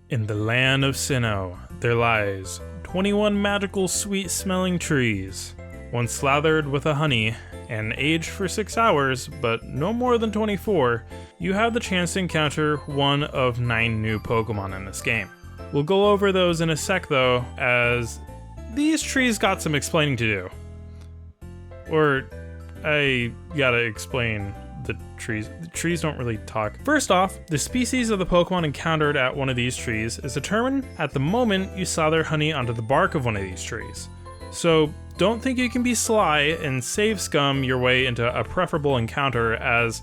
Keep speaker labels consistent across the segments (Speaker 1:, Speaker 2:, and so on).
Speaker 1: In the land of Sinnoh, there lies 21 magical sweet-smelling trees. Once slathered with a honey and aged for 6 hours, but no more than 24, you have the chance to encounter one of 9 new Pokemon in this game. We'll go over those in a sec though, as these trees got some explaining to do. Or, I gotta explain the trees. The trees don't really talk. First off, the species of the Pokemon encountered at one of these trees is determined at the moment you slather honey onto the bark of one of these trees. So don't think you can be sly and save scum your way into a preferable encounter, as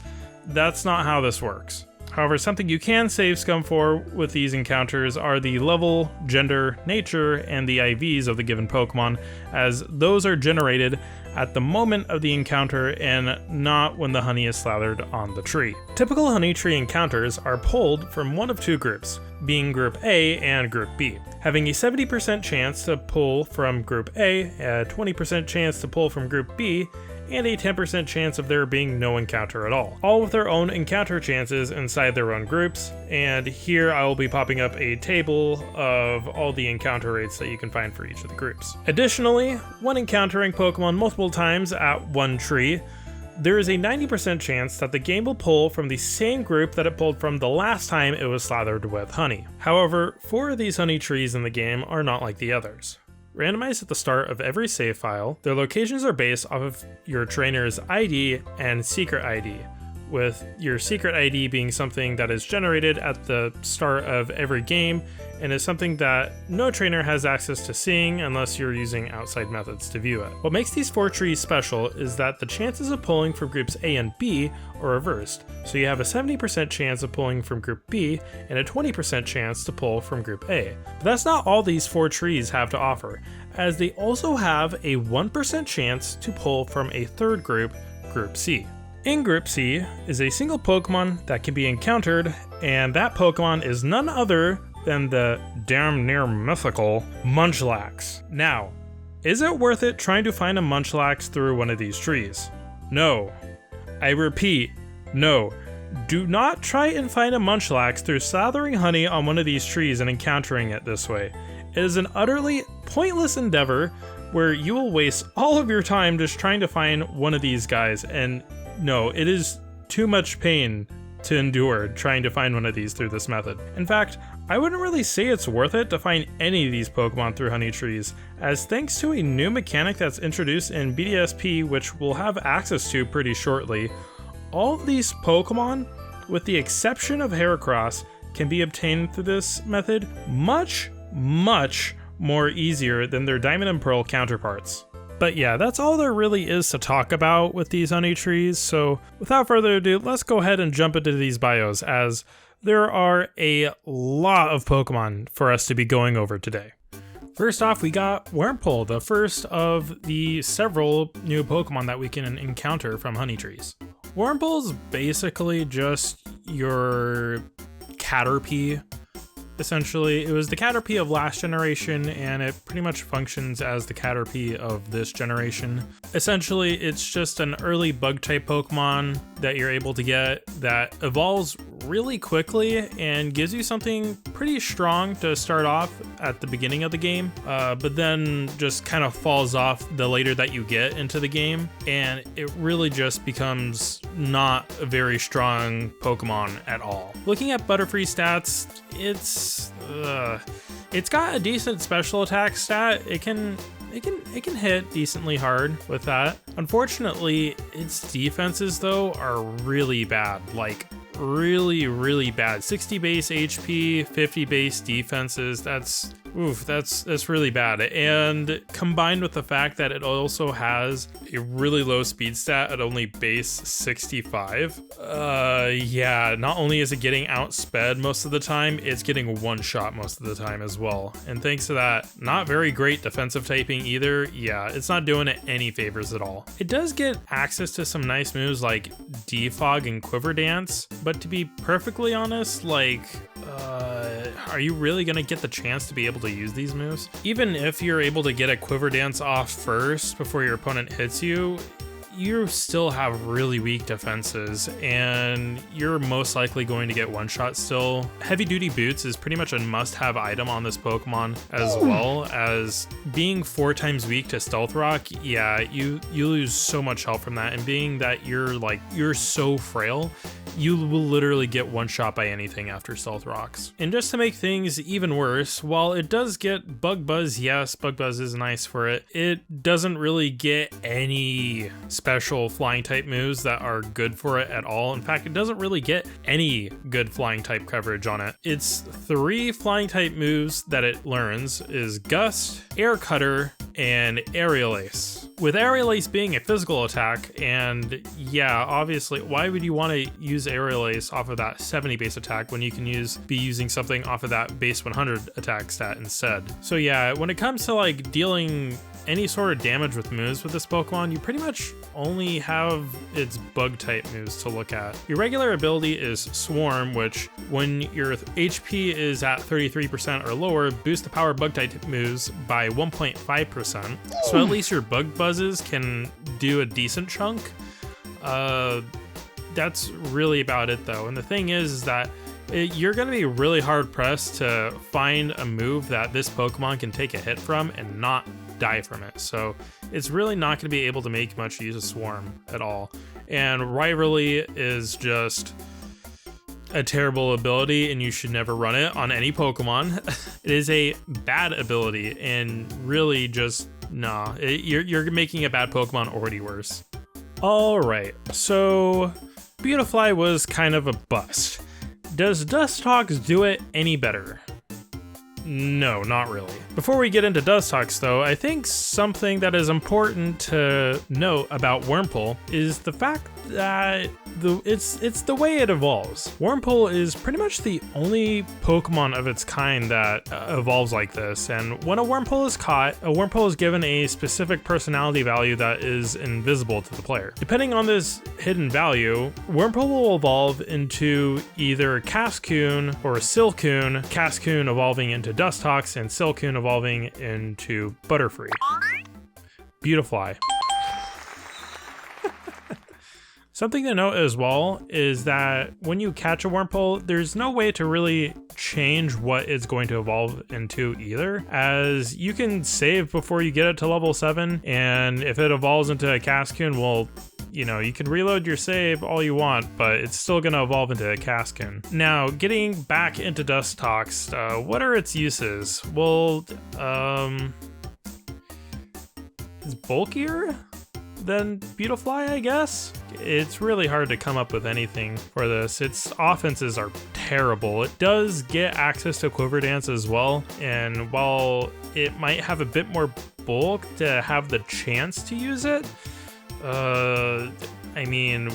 Speaker 1: that's not how this works. However, something you can save scum for with these encounters are the level, gender, nature, and the IVs of the given Pokemon, as those are generated at the moment of the encounter and not when the honey is slathered on the tree. Typical honey tree encounters are pulled from one of 2 groups, being Group A and Group B, having a 70% chance to pull from Group A, a 20% chance to pull from Group B, and a 10% chance of there being no encounter at all with their own encounter chances inside their own groups, and here I will be popping up a table of all the encounter rates that you can find for each of the groups. Additionally, when encountering Pokemon multiple times at one tree, there is a 90% chance that the game will pull from the same group that it pulled from the last time it was slathered with honey. However, 4 of these honey trees in the game are not like the others. Randomized at the start of every save file, their locations are based off of your trainer's ID and secret ID, with your secret ID being something that is generated at the start of every game and is something that no trainer has access to seeing unless you're using outside methods to view it. What makes these 4 trees special is that the chances of pulling from groups A and B are reversed, so you have a 70% chance of pulling from group B and a 20% chance to pull from group A. But that's not all these 4 trees have to offer, as they also have a 1% chance to pull from a third group, Group C. In Group C is a single Pokemon that can be encountered, and that Pokemon is none other than the damn near mythical Munchlax. Now, is it worth it trying to find a Munchlax through one of these trees? No. I repeat, no. Do not try and find a Munchlax through slathering honey on one of these trees and encountering it this way. It is an utterly pointless endeavor where you will waste all of your time just trying to find one of these guys, and no, it is too much pain to endure trying to find one of these through this method. In fact, I wouldn't really say it's worth it to find any of these Pokemon through honey trees, as thanks to a new mechanic that's introduced in BDSP, which we'll have access to pretty shortly, all of these Pokemon, with the exception of Heracross, can be obtained through this method much more easier than their Diamond and Pearl counterparts. But yeah, that's all there really is to talk about with these honey trees, so without further ado, let's go ahead and jump into these bios, as there are a lot of Pokemon for us to be going over today. First off, we got Wurmple, the first of the several new Pokemon that we can encounter from honey trees. Wurmple's basically just your Caterpie. Essentially, it was the Caterpie of last generation, and it pretty much functions as the Caterpie of this generation. Essentially, it's just an early bug-type Pokemon that you're able to get that evolves really quickly and gives you something pretty strong to start off at the beginning of the game, but then just kind of falls off the later that you get into the game, and it really just becomes not a very strong Pokemon at all. Looking at Butterfree stats, it's got a decent special attack stat. It can hit decently hard with that. Unfortunately, its defenses though are really bad, like really bad. 60 base HP, 50 base defenses. That's really bad. And combined with the fact that it also has a really low speed stat at only base 65, yeah, not only is it getting outsped most of the time, it's getting one shot most of the time as well. And thanks to that, not very great defensive typing either. Yeah, it's not doing it any favors at all. It does get access to some nice moves like Defog and Quiver Dance, but to be perfectly honest, like, are you really gonna get the chance to be able to use these moves? Even if you're able to get a Quiver Dance off first before your opponent hits you, you still have really weak defenses, and you're most likely going to get one-shot still. Heavy duty boots is pretty much a must-have item on this Pokemon, as well as being 4 times weak to Stealth Rock. Yeah, you lose so much health from that, and being that you're so frail, you will literally get one shot by anything after Stealth Rocks. And just to make things even worse, while it does get Bug Buzz, yes, Bug Buzz is nice for it, it doesn't really get any special flying type moves that are good for it at all. In fact, it doesn't really get any good flying type coverage on it. Its 3 flying type moves that it learns is Gust, Air Cutter, and Aerial Ace. With Aerial Ace being a physical attack, and yeah, obviously, why would you want to use Aerial Ace off of that 70 base attack when you can be using something off of that base 100 attack stat instead? So yeah, when it comes to like dealing any sort of damage with moves with this Pokemon, you pretty much only have its bug type moves to look at. Your regular ability is Swarm, which when your HP is at 33% or lower, boosts the power bug type moves by 1.5%. So at least your bug buzzes can do a decent chunk. That's really about it though. And the thing is that you're going to be really hard pressed to find a move that this Pokemon can take a hit from and not die from it. So it's really not going to be able to make much use of Swarm at all. And Rivalry is just a terrible ability, and you should never run it on any Pokemon. It is a bad ability, and really just you're making a bad Pokemon already worse. All right, so Beautifly was kind of a bust. Does Dustox do it any better? No, not really. Before we get into Dustox though, I think something that is important to note about Wurmple is the fact that it's the way it evolves. Wurmple is pretty much the only Pokemon of its kind that evolves like this, and when a Wurmple is caught, a Wurmple is given a specific personality value that is invisible to the player. Depending on this hidden value, Wurmple will evolve into either Cascoon or Silcoon, Cascoon evolving into Dustox, and Silcoon evolving into Butterfree. Beautifly. Something to note as well is that when you catch a Wurmple, there's no way to really change what it's going to evolve into either, as you can save before you get it to level 7, and if it evolves into a Cascoon, well, you can reload your save all you want, but it's still going to evolve into a Cascoon. Now, getting back into Dustox, what are its uses? Well, it's bulkier than Beautifly, I guess? It's really hard to come up with anything for this. Its offenses are terrible. It does get access to Quiver Dance as well, and while it might have a bit more bulk to have the chance to use it, I mean,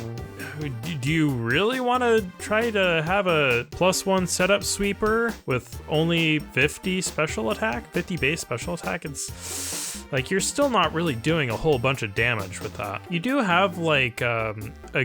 Speaker 1: do you really want to try to have a +1 setup sweeper with only 50 special attack, 50 base special attack? It's like you're still not really doing a whole bunch of damage with that. You do have like a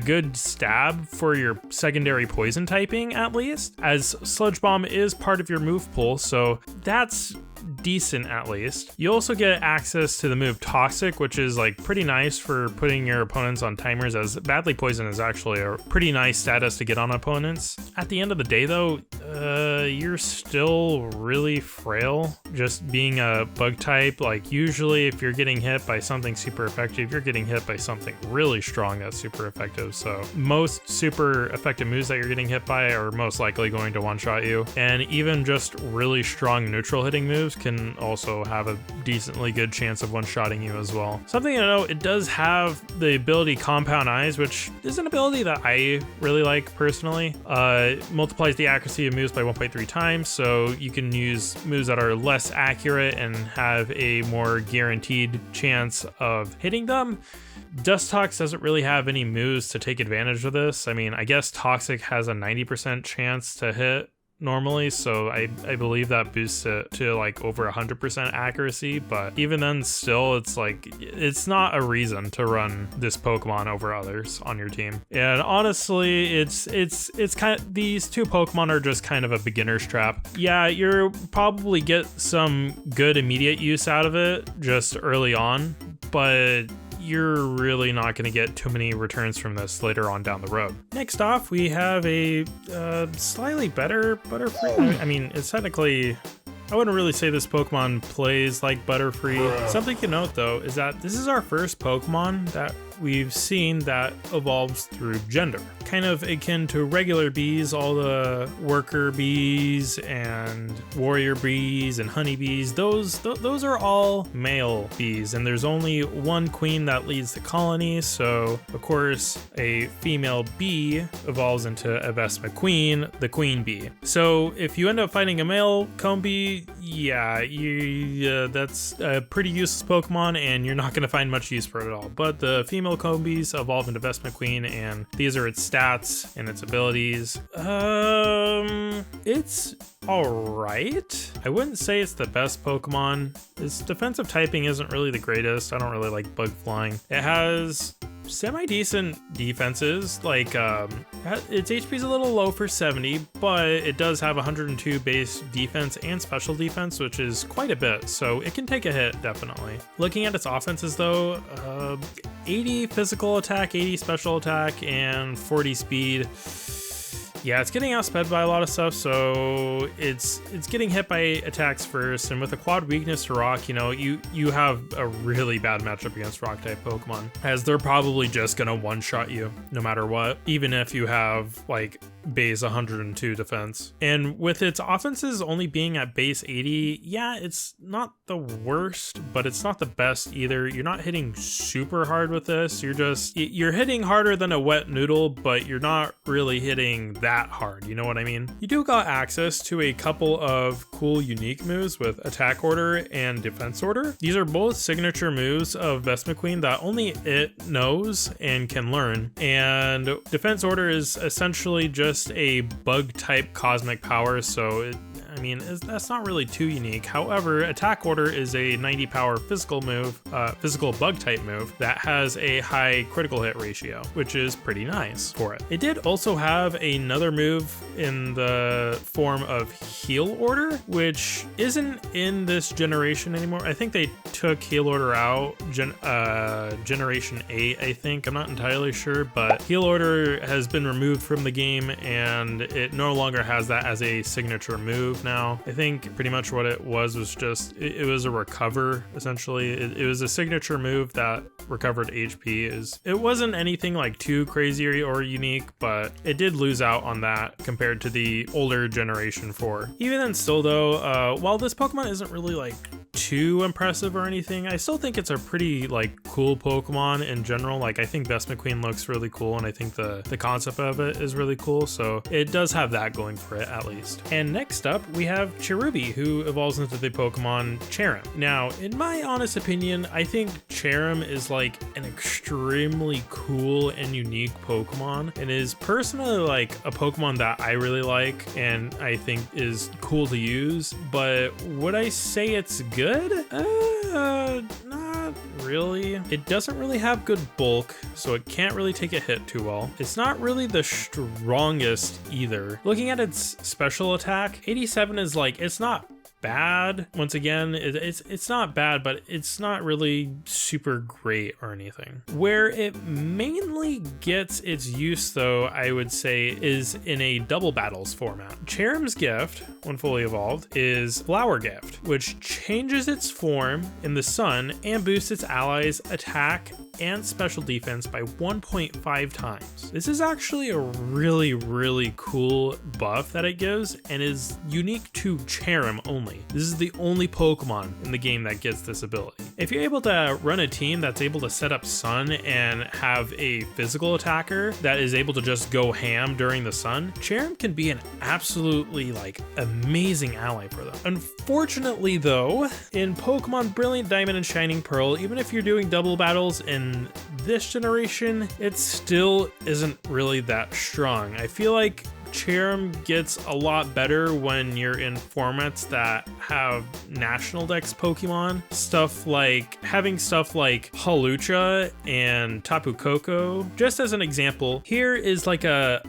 Speaker 1: good stab for your secondary poison typing at least, as Sludge Bomb is part of your move pool, so that's decent at least. You also get access to the move Toxic, which is like pretty nice for putting your opponents on timers, as Badly Poison is actually a pretty nice status to get on opponents. At the end of the day though, you're still really frail just being a bug type. Like usually if you're getting hit by something super effective, you're getting hit by something really strong that's super effective. So most super effective moves that you're getting hit by are most likely going to one-shot you, and even just really strong neutral hitting moves can also have a decently good chance of one-shotting you as well. Something to note, it does have the ability Compound Eyes, which is an ability that I really like personally. It multiplies the accuracy of moves by 1.3 times, so you can use moves that are less accurate and have a more guaranteed chance of hitting them. Dustox doesn't really have any moves to take advantage of this. I mean, I guess Toxic has a 90% chance to hit normally, so I believe that boosts it to like over 100% accuracy, but even then still it's like it's not a reason to run this Pokemon over others on your team. And honestly, it's kind of, these two Pokemon are just kind of a beginner's trap. Yeah, you'll probably get some good immediate use out of it just early on, but you're really not going to get too many returns from this later on down the road. Next off, we have a slightly better Butterfree. I mean, it's technically... I wouldn't really say this Pokemon plays like Butterfree. Something to note though is that this is our first Pokemon that we've seen that evolves through gender. Kind of akin to regular bees, all the worker bees and warrior bees and honeybees, those are all male bees, and there's only one queen that leads the colony, so of course a female bee evolves into a Vespa queen, the queen bee. So if you end up fighting a male comb bee, yeah, that's a pretty useless Pokemon and you're not going to find much use for it at all. But the female comb bees evolve into Vespa queen, and these are its stats and its abilities. It's alright. I wouldn't say it's the best Pokemon. Its defensive typing isn't really the greatest. I don't really like bug flying. It has semi-decent defenses, like its HP is a little low for 70, but it does have 102 base defense and special defense, which is quite a bit, so it can take a hit, definitely. Looking at its offenses though, 80 physical attack, 80 special attack, and 40 speed. Yeah, it's getting outsped by a lot of stuff, so it's getting hit by attacks first, and with a quad weakness to rock, you know, you have a really bad matchup against rock type Pokemon, as they're probably just gonna one-shot you no matter what, even if you have like base 102 defense. And with its offenses only being at base 80, yeah, it's not the worst, but it's not the best either. You're not hitting super hard with this. You're hitting harder than a wet noodle, but you're not really hitting that hard, you know what I mean? You do got access to a couple of cool unique moves with Attack Order and Defense Order. These are both signature moves of Vespa Queen that only it knows and can learn. And Defense Order is essentially just a bug type cosmic power, so that's not really too unique. However, Attack Order is a 90 power physical move, physical bug type move that has a high critical hit ratio, which is pretty nice for it. It did also have another move in the form of Heal Order, which isn't in this generation anymore. I think they took Heal Order out, Generation 8, I think. I'm not entirely sure, but Heal Order has been removed from the game and it no longer has that as a signature move now. I think pretty much what it was just, it was a recover, essentially. It was a signature move that recovered HP. It wasn't anything like too crazy or unique, but it did lose out on that compared to the older Generation 4. Even then still though, while this Pokemon isn't really like too impressive or anything, I still think it's a pretty like cool Pokemon in general. Like I think Vespa Queen looks really cool, and I think the concept of it is really cool, so it does have that going for it at least. And next up we have Cherubi, who evolves into the Pokemon Cherrim. Now in my honest opinion, I think Cherrim is like an extremely cool and unique Pokemon, and is personally like a Pokemon that I really like and I think is cool to use. But would I say it's good? Not really. It doesn't really have good bulk, so it can't really take a hit too well. It's not really the strongest either. Looking at its special attack, 87 is like, it's not bad. Once again, it's not bad, but it's not really super great or anything. Where it mainly gets its use though, I would say, is in a double battles format. Cherrim's gift, when fully evolved, is Flower Gift, which changes its form in the sun and boosts its allies' attack and special defense by 1.5 times. This is actually a really, really cool buff that it gives and is unique to Cherrim only. This is the only Pokemon in the game that gets this ability. If you're able to run a team that's able to set up sun and have a physical attacker that is able to just go ham during the sun, Cherrim can be an absolutely like amazing ally for them. Unfortunately though, in Pokemon Brilliant Diamond and Shining Pearl, even if you're doing double battles in this generation, it still isn't really that strong. I feel like Cherrim gets a lot better when you're in formats that have national dex Pokemon. Having stuff like Hawlucha and Tapu Koko. Just as an example, here is like a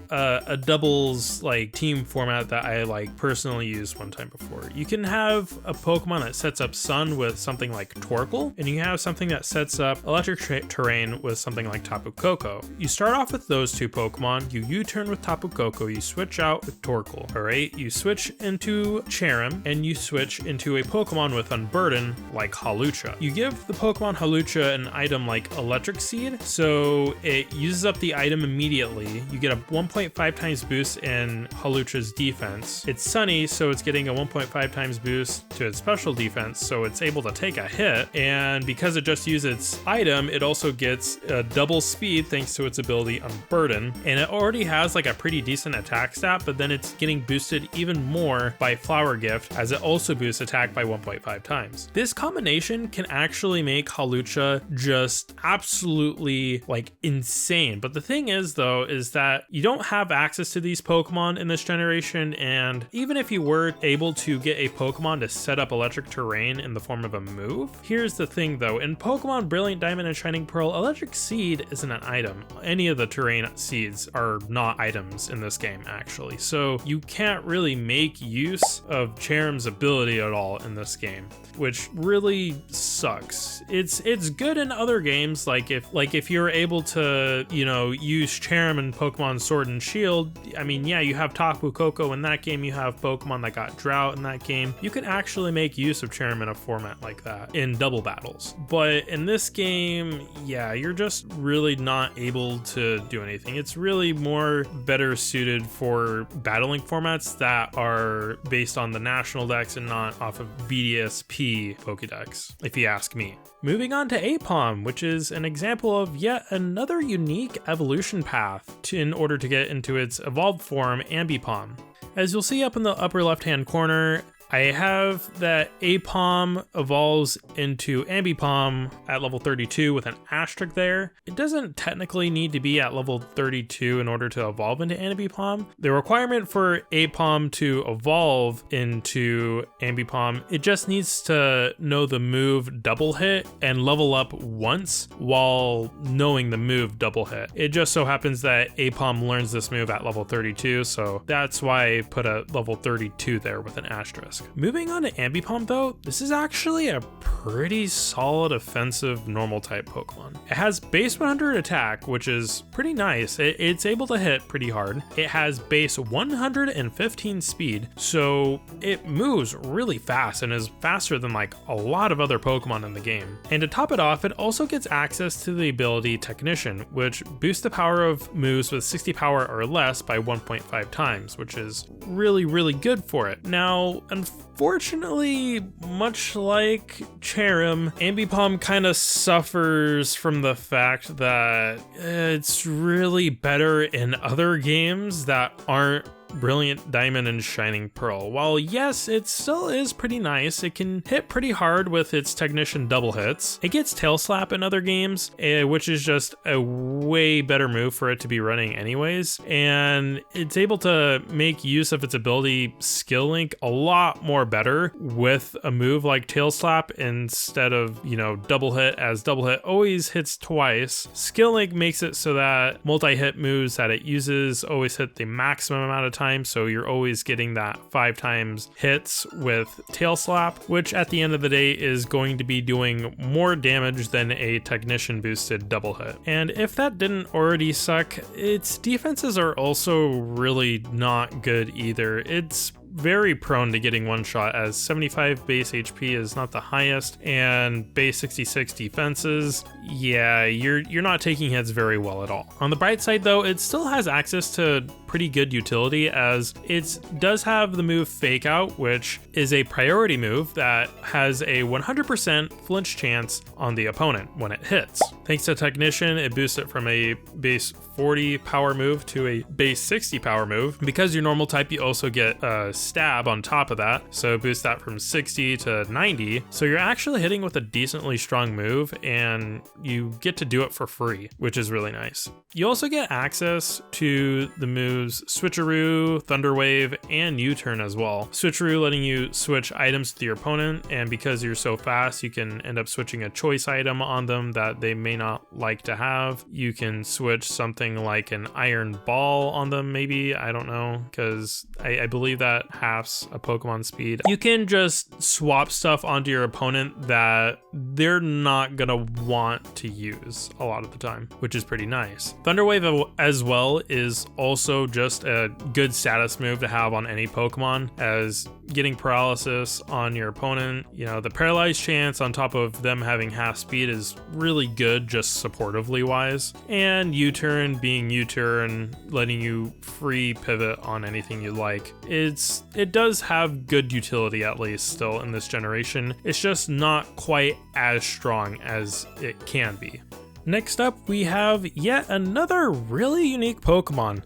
Speaker 1: doubles like team format that I like personally used one time before. You can have a Pokemon that sets up Sun with something like Torkoal, and you have something that sets up Electric Terrain with something like Tapu Koko. You start off with those two Pokemon, you U-turn with Tapu Koko, you switch out with Torkoal, alright? You switch into Cherrim, and you switch into a Pokemon with Unburden like Hawlucha. You give the Pokemon Hawlucha an item like Electric Seed, so it uses up the item immediately. You get a 1.5 times boost in Hawlucha's defense. It's Sunny, so it's getting a 1.5 times boost to its special defense, so it's able to take a hit, and because it just used its item, it also gets a double speed thanks to its ability Unburden, and it already has like a pretty decent attack stat, but then it's getting boosted even more by Flower Gift as it also boosts attack by 1.5 times. This combination can actually make Hawlucha just absolutely like insane, but the thing is though is that you don't have access to these Pokemon in this generation, and even if you were able to get a Pokemon to set up Electric Terrain in the form of a move, here's the thing though, in Pokemon Brilliant Diamond and Shining Pearl, Electric Seed isn't an item. Any of the terrain seeds are not items in this game actually, so you can't really make use of Cherrim's ability at all in this game, which really sucks. It's good in other games, like if you're able to, you know, use Cherrim in Pokemon Sword and Shield. I mean, yeah, you have Tapu Koko in that game, you have Pokemon that got Drought in that game. You can actually make use of Cherrim in a format like that in double battles. But in this game, yeah, you're just really not able to do anything. It's really more better suited for battling formats that are based on the national dex and not off of BDSP Pokédex, if you ask me. Moving on to Aipom, which is an example of yet another unique evolution path in order to get into its evolved form, Ambipom. As you'll see up in the upper left-hand corner, I have that Aipom evolves into Ambipom at level 32 with an asterisk there. It doesn't technically need to be at level 32 in order to evolve into Ambipom. The requirement for Aipom to evolve into Ambipom, it just needs to know the move Double Hit and level up once while knowing the move Double Hit. It just so happens that Aipom learns this move at level 32, so that's why I put a level 32 there with an asterisk. Moving on to Ambipom though, this is actually a pretty solid offensive normal type Pokemon. It has base 100 attack, which is pretty nice. It's able to hit pretty hard. It has base 115 speed, so it moves really fast and is faster than like a lot of other Pokemon in the game. And to top it off, it also gets access to the ability Technician, which boosts the power of moves with 60 power or less by 1.5 times, which is really, really good for it. Now, unfortunately, much like Cherrim, Ambipom kind of suffers from the fact that it's really better in other games that aren't Brilliant Diamond and Shining Pearl. While yes, it still is pretty nice, it can hit pretty hard with its Technician double hits. It gets Tail Slap in other games, which is just a way better move for it to be running anyways, and it's able to make use of its ability Skill Link a lot more better with a move like Tail Slap instead of, you know, Double Hit, as Double Hit always hits twice. Skill Link makes it so that multi-hit moves that it uses always hit the maximum amount of time, so you're always getting that 5 times hits with Tail Slap, which at the end of the day is going to be doing more damage than a Technician boosted double hit. And if that didn't already suck, its defenses are also really not good either. It's very prone to getting one shot, as 75 base HP is not the highest, and base 66 defenses, yeah, you're not taking hits very well at all. On the bright side though, it still has access to pretty good utility, as it does have the move Fake Out, which is a priority move that has a 100% flinch chance on the opponent when it hits. Thanks to Technician, it boosts it from a base 40 power move to a base 60 power move. Because you're normal type, you also get Stab on top of that, so boost that from 60 to 90. So you're actually hitting with a decently strong move, and you get to do it for free, which is really nice. You also get access to the move moves Switcheroo, Thunder Wave, and U-Turn as well. Switcheroo letting you switch items with your opponent, and because you're so fast, you can end up switching a choice item on them that they may not like to have. You can switch something like an iron ball on them, maybe, I don't know, because I believe that halves a Pokemon speed. You can just swap stuff onto your opponent that they're not gonna want to use a lot of the time, which is pretty nice. Thunder Wave as well is also just a good status move to have on any Pokemon, as getting paralysis on your opponent, you know, the paralyzed chance on top of them having half speed is really good, just supportively wise. And U-Turn being U-Turn, letting you free pivot on anything you like. It does have good utility, at least still in this generation. It's just not quite as strong as it can be. Next up, we have yet another really unique Pokemon.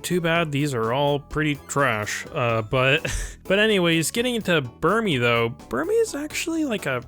Speaker 1: Too bad these are all pretty trash. But anyways, getting into Burmy though, Burmy is actually like a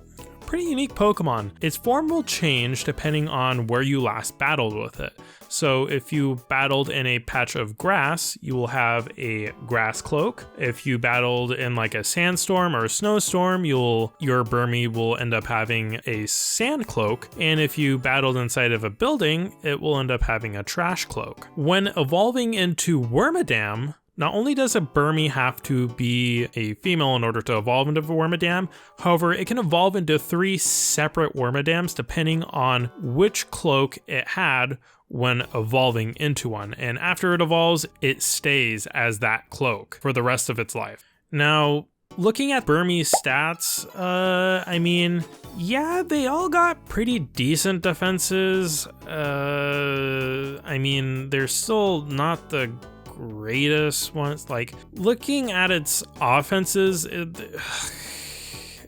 Speaker 1: pretty unique Pokemon. Its form will change depending on where you last battled with it. So if you battled in a patch of grass, you will have a grass cloak. If you battled in like a sandstorm or a snowstorm, your Burmy will end up having a sand cloak. And if you battled inside of a building, it will end up having a trash cloak. When evolving into Wormadam, not only does a Burmy have to be a female in order to evolve into a Wormadam, however, it can evolve into 3 separate Wormadams depending on which cloak it had when evolving into one. And after it evolves, it stays as that cloak for the rest of its life. Now, looking at Burmy's stats, I mean, yeah, they all got pretty decent defenses. I mean, they're still not the greatest ones. Like, looking at its offenses,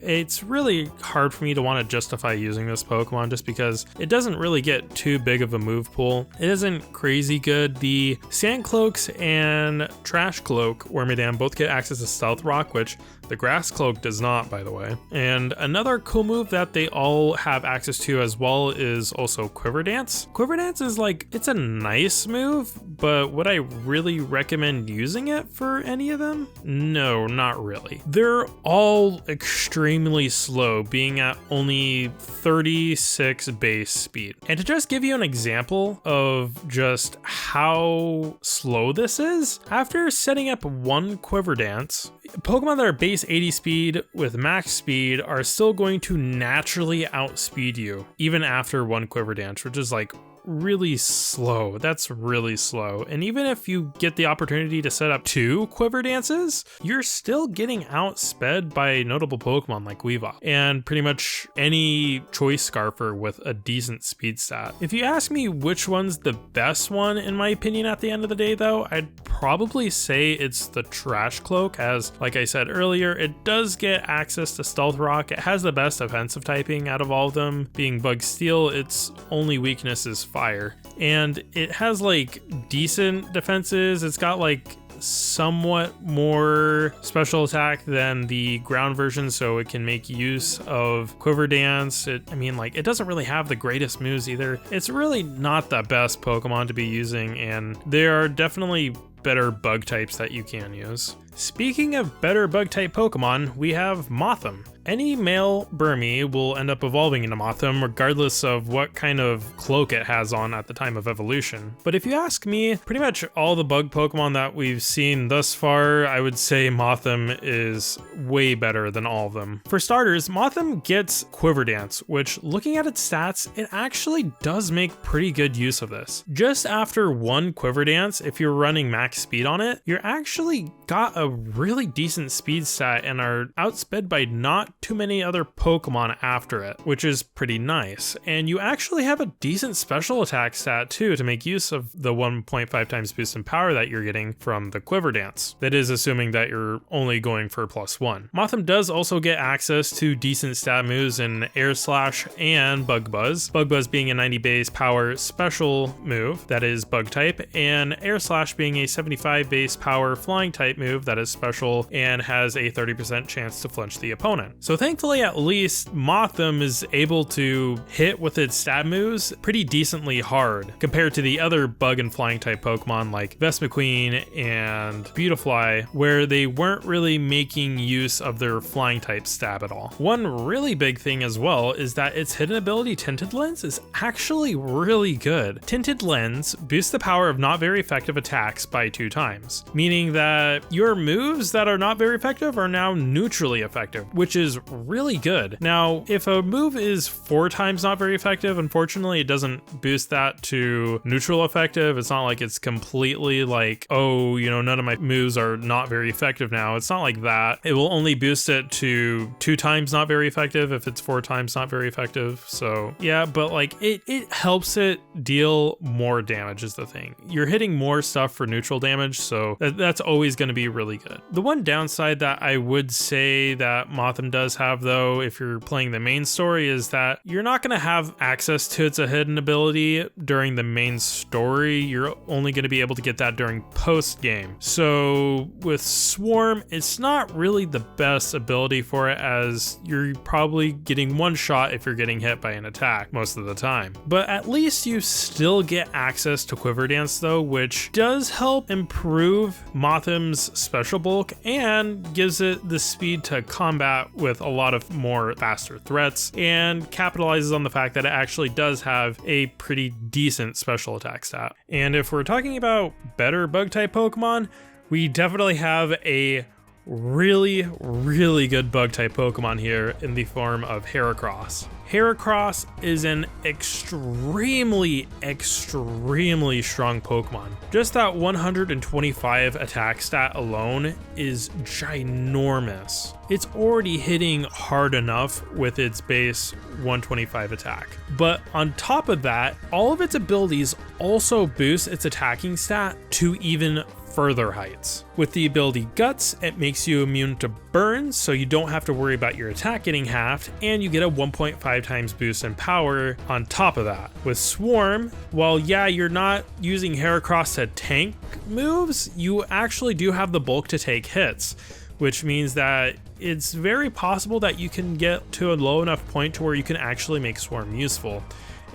Speaker 1: it's really hard for me to want to justify using this Pokemon just because it doesn't really get too big of a move pool. It isn't crazy good. The Sand Cloaks and Trash Cloak Wormadam both get access to Stealth Rock, which the Grass Cloak does not, by the way. And another cool move that they all have access to as well is also Quiver Dance. Quiver Dance is like, it's a nice move, but would I really recommend using it for any of them? No, not really. They're all extremely slow, being at only 36 base speed. And to just give you an example of just how slow this is, after setting up one Quiver Dance, Pokemon that are base 80 speed with max speed are still going to naturally outspeed you, even after one Quiver Dance, which is like really slow. That's really slow. And even if you get the opportunity to set up 2 Quiver Dances, you're still getting outsped by notable Pokemon like Weavile and pretty much any Choice Scarfer with a decent speed stat. If you ask me which one's the best one, in my opinion, at the end of the day though, I'd probably say it's the Trash Cloak, as like I said earlier, it does get access to Stealth Rock. It has the best offensive typing out of all of them, being Bug Steel. Its only weakness is fire, and it has like decent defenses. It's got like somewhat more special attack than the ground version, so it can make use of Quiver Dance. I mean, like, it doesn't really have the greatest moves either. It's really not the best Pokemon to be using, and there are definitely better bug types that you can use. Speaking of better bug type Pokemon, we have Mothim. Any male Burmy will end up evolving into Mothim regardless of what kind of cloak it has on at the time of evolution. But if you ask me, pretty much all the bug Pokemon that we've seen thus far, I would say Mothim is way better than all of them. For starters, Mothim gets Quiver Dance, which, looking at its stats, it actually does make pretty good use of this. Just after one Quiver Dance, if you're running max speed on it, you're actually got a really decent speed stat and are outsped by not too many other Pokemon after it, which is pretty nice. And you actually have a decent special attack stat too to make use of the 1.5 times boost in power that you're getting from the Quiver Dance. That is assuming that you're only going for +1. Mothim does also get access to decent stat moves in Air Slash and Bug Buzz. Bug Buzz being a 90 base power special move that is bug type, and Air Slash being a 75 base power flying type move that is special and has a 30% chance to flinch the opponent. So thankfully, at least Mothim is able to hit with its stab moves pretty decently hard compared to the other bug and flying type Pokemon like Vespiquen and Beautifly, where they weren't really making use of their flying type stab at all. One really big thing as well is that its hidden ability Tinted Lens is actually really good. Tinted Lens boosts the power of not very effective attacks by 2 times, meaning that your moves that are not very effective are now neutrally effective, which is really good. Now, if a move is 4 times not very effective, unfortunately it doesn't boost that to neutral effective. It's not like it's completely like, oh, you know, none of my moves are not very effective now. It's not like that. It will only boost it to 2 times not very effective if it's 4 times not very effective. So yeah, but like it helps it deal more damage is the thing. You're hitting more stuff for neutral damage, so that's always going to be really good. The one downside that I would say that Mothim does have, though, if you're playing the main story, is that you're not going to have access to its hidden ability during the main story. You're only going to be able to get that during post game. So with Swarm, it's not really the best ability for it, as you're probably getting one shot if you're getting hit by an attack most of the time. But at least you still get access to Quiver Dance, though, which does help improve Mothim's special bulk and gives it the speed to combat with a lot of more faster threats, and capitalizes on the fact that it actually does have a pretty decent special attack stat. And if we're talking about better bug type Pokemon, we definitely have a really good bug type Pokemon here in the form of Heracross. Heracross is an extremely strong Pokemon. Just that 125 attack stat alone is ginormous. It's already hitting hard enough with its base 125 attack. But on top of that, all of its abilities also boost its attacking stat to even further heights. With the ability Guts, it makes you immune to burns, so you don't have to worry about your attack getting halved, and you get a 1.5 times boost in power on top of that. With Swarm, while yeah, you're not using Heracross to tank moves, you actually do have the bulk to take hits, which means that it's very possible that you can get to a low enough point to where you can actually make Swarm useful.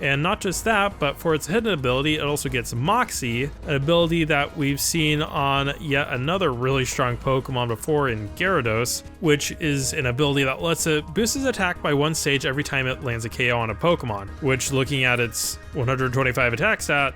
Speaker 1: And not just that, but for its hidden ability, it also gets Moxie, an ability that we've seen on yet another really strong Pokemon before in Gyarados, which is an ability that lets it boost its attack by 1 stage every time it lands a KO on a Pokemon, which, looking at its 125 attack stat,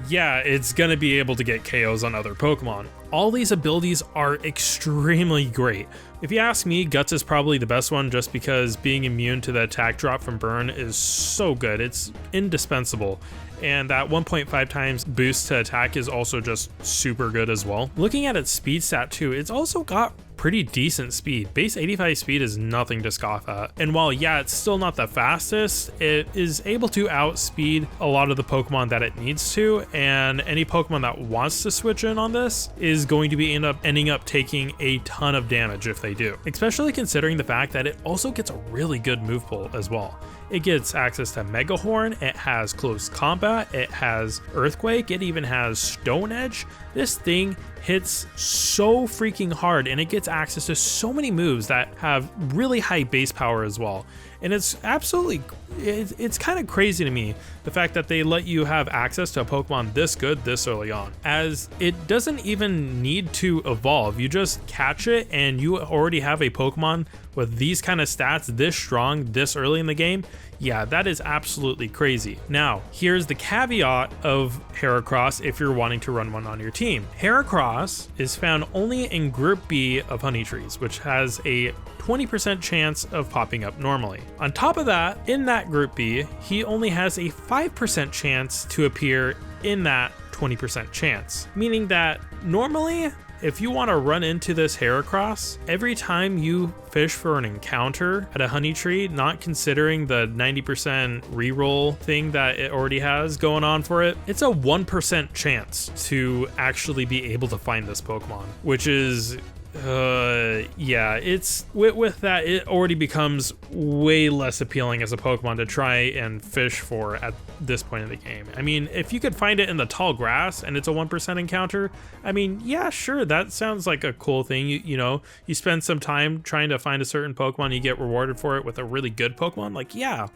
Speaker 1: yeah, it's gonna be able to get KOs on other Pokemon. All these abilities are extremely great. If you ask me, Guts is probably the best one, just because being immune to the attack drop from Burn is so good. It's indispensable. And that 1.5 times boost to attack is also just super good as well. Looking at its speed stat too, it's also got pretty decent speed. Base 85 speed is nothing to scoff at. And while yeah, it's still not the fastest, it is able to outspeed a lot of the Pokemon that it needs to, and any Pokemon that wants to switch in on this is going to be ending up taking a ton of damage if they do. Especially considering the fact that it also gets a really good move pool as well. It gets access to Mega Horn, it has Close Combat, it has Earthquake, it even has Stone Edge. This thing hits so freaking hard, and it gets access to so many moves that have really high base power as well. And it's absolutely, it's kind of crazy to me, the fact that they let you have access to a Pokemon this good this early on, as it doesn't even need to evolve. You just catch it and you already have a Pokemon with these kind of stats this strong this early in the game. Yeah, that is absolutely crazy. Now, here's the caveat of Heracross if you're wanting to run one on your team. Heracross is found only in Group B of Honey Trees, which has a 20% chance of popping up normally. On top of that, in that Group B, he only has a 5% chance to appear in that 20% chance, meaning that normally, if you want to run into this Heracross, every time you fish for an encounter at a honey tree, not considering the 90% reroll thing that it already has going on for it, it's a 1% chance to actually be able to find this Pokemon, which is Yeah, it's with that, it already becomes way less appealing as a Pokemon to try and fish for at this point in the game. I mean, if you could find it in the tall grass and it's a 1% encounter, I mean, yeah, sure, that sounds like a cool thing. You know, you spend some time trying to find a certain Pokemon, you get rewarded for it with a really good Pokemon, like, yeah,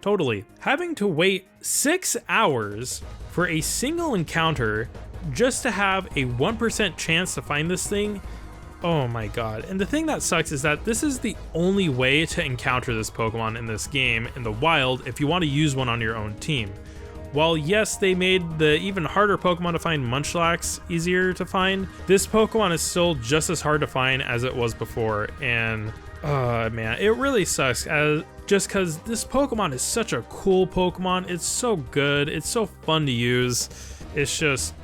Speaker 1: totally. Having to wait 6 hours for a single encounter just to have a 1% chance to find this thing, oh my god. And the thing that sucks is that this is the only way to encounter this Pokemon in this game in the wild if you want to use one on your own team. While yes, they made the even harder Pokemon to find, Munchlax, easier to find, this Pokemon is still just as hard to find as it was before. And man, it really sucks just because this Pokemon is such a cool Pokemon. It's so good, it's so fun to use. It's just,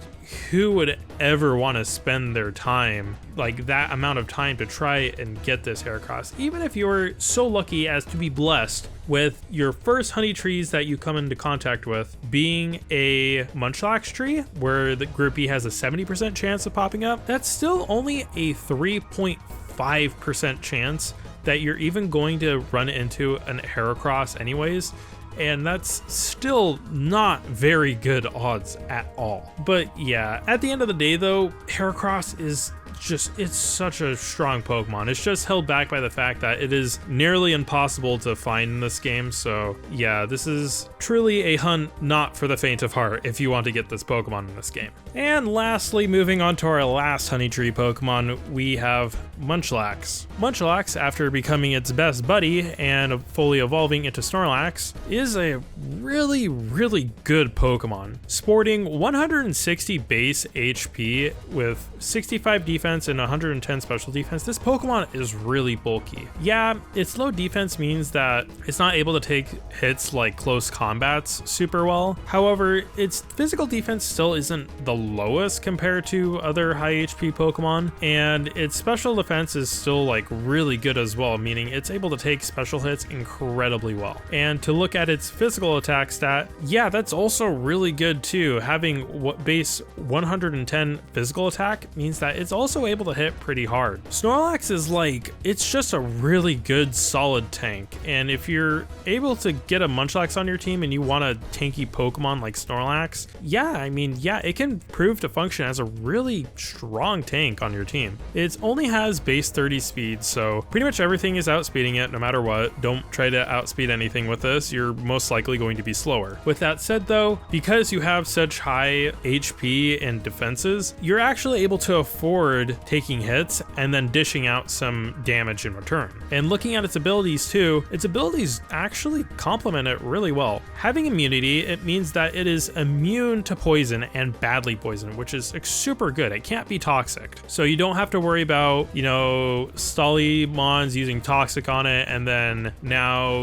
Speaker 1: who would ever want to spend their time, like that amount of time, to try and get this Heracross, even if you're so lucky as to be blessed with your first honey trees that you come into contact with being a Munchlax tree, where the groupie has a 70% chance of popping up. That's still only a 3.5% chance that you're even going to run into an Heracross anyways. And that's still not very good odds at all. But yeah, at the end of the day though, Heracross is just, it's such a strong Pokemon. It's just held back by the fact that it is nearly impossible to find in this game. So yeah, this is truly a hunt not for the faint of heart if you want to get this Pokemon in this game. And lastly, moving on to our last Honey Tree Pokemon, we have Munchlax. Munchlax, after becoming its best buddy and fully evolving into Snorlax, is a really, really good Pokemon. Sporting 160 base HP with 65 defense and 110 special defense, this Pokemon is really bulky. Yeah, its low defense means that it's not able to take hits like close combats super well. However, its physical defense still isn't the lowest compared to other high HP Pokemon, and its special defense is still like really good as well, meaning it's able to take special hits incredibly well. And to look at its physical attack stat, yeah, that's also really good too. Having base 110 physical attack means that it's also able to hit pretty hard. Snorlax is like, it's just a really good solid tank, and if you're able to get a Munchlax on your team and you want a tanky Pokemon like Snorlax, yeah, I mean, yeah, it can prove to function as a really strong tank on your team. It only has base 30 speed, so pretty much everything is outspeeding it no matter what. Don't try to outspeed anything with this, you're most likely going to be slower. With that said though, because you have such high HP and defenses, you're actually able to afford taking hits and then dishing out some damage in return. And looking at its abilities too, its abilities actually complement it really well. Having immunity, it means that it is immune to poison and badly poison, which is super good. It can't be toxic. So you don't have to worry about, you know, Stallymons using toxic on it, and then now,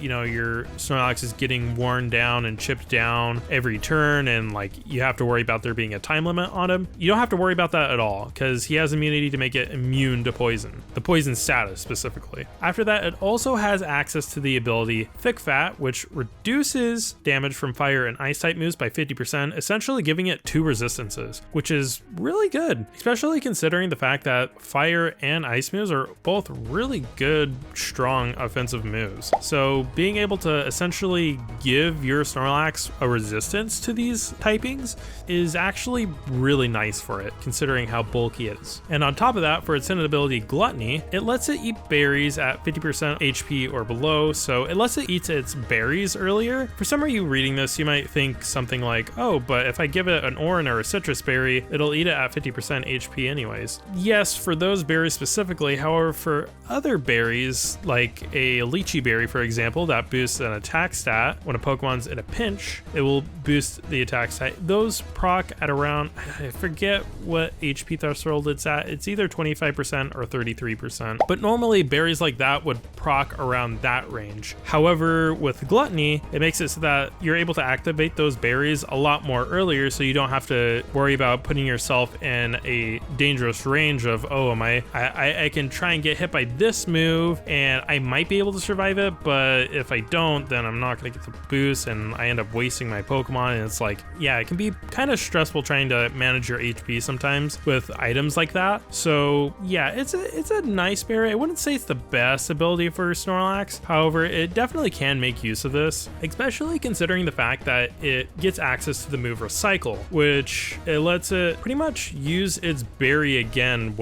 Speaker 1: you know, your Snorlax is getting worn down and chipped down every turn, and like you have to worry about there being a time limit on him. You don't have to worry about that at all, because he has immunity to make it immune to poison, the poison status specifically. After that, it also has access to the ability Thick Fat, which reduces damage from fire and ice type moves by 50%, essentially giving it 2 resistances, which is really good, especially considering the fact that fire and ice moves are both really good, strong offensive moves. So being able to essentially give your Snorlax a resistance to these typings is actually really nice for it, considering how bulky it is. And on top of that, for its hidden ability Gluttony, it lets it eat berries at 50% HP or below, so it lets it eat its berries earlier. For some of you reading this, you might think something like, oh, but if I give it an orange or a citrus berry, it'll eat it at 50% HP anyways. Yes, for those berries specifically. However, for other berries, like a lychee berry, for example, that boosts an attack stat. When a Pokemon's in a pinch, it will boost the attack stat. Those proc at around, I forget what HP threshold it's at. It's either 25% or 33%. But normally berries like that would proc around that range. However, with Gluttony, it makes it so that you're able to activate those berries a lot more earlier, so you don't have to worry about putting yourself in a dangerous range of, oh, I can try and get hit by this move and I might be able to survive it, but if I don't, then I'm not going to get the boost and I end up wasting my Pokemon. And it's like, yeah, it can be kind of stressful trying to manage your HP sometimes with items like that. So yeah, it's a nice berry. I wouldn't say it's the best ability for Snorlax. However, it definitely can make use of this, especially considering the fact that it gets access to the move Recycle, which it lets it pretty much use its berry again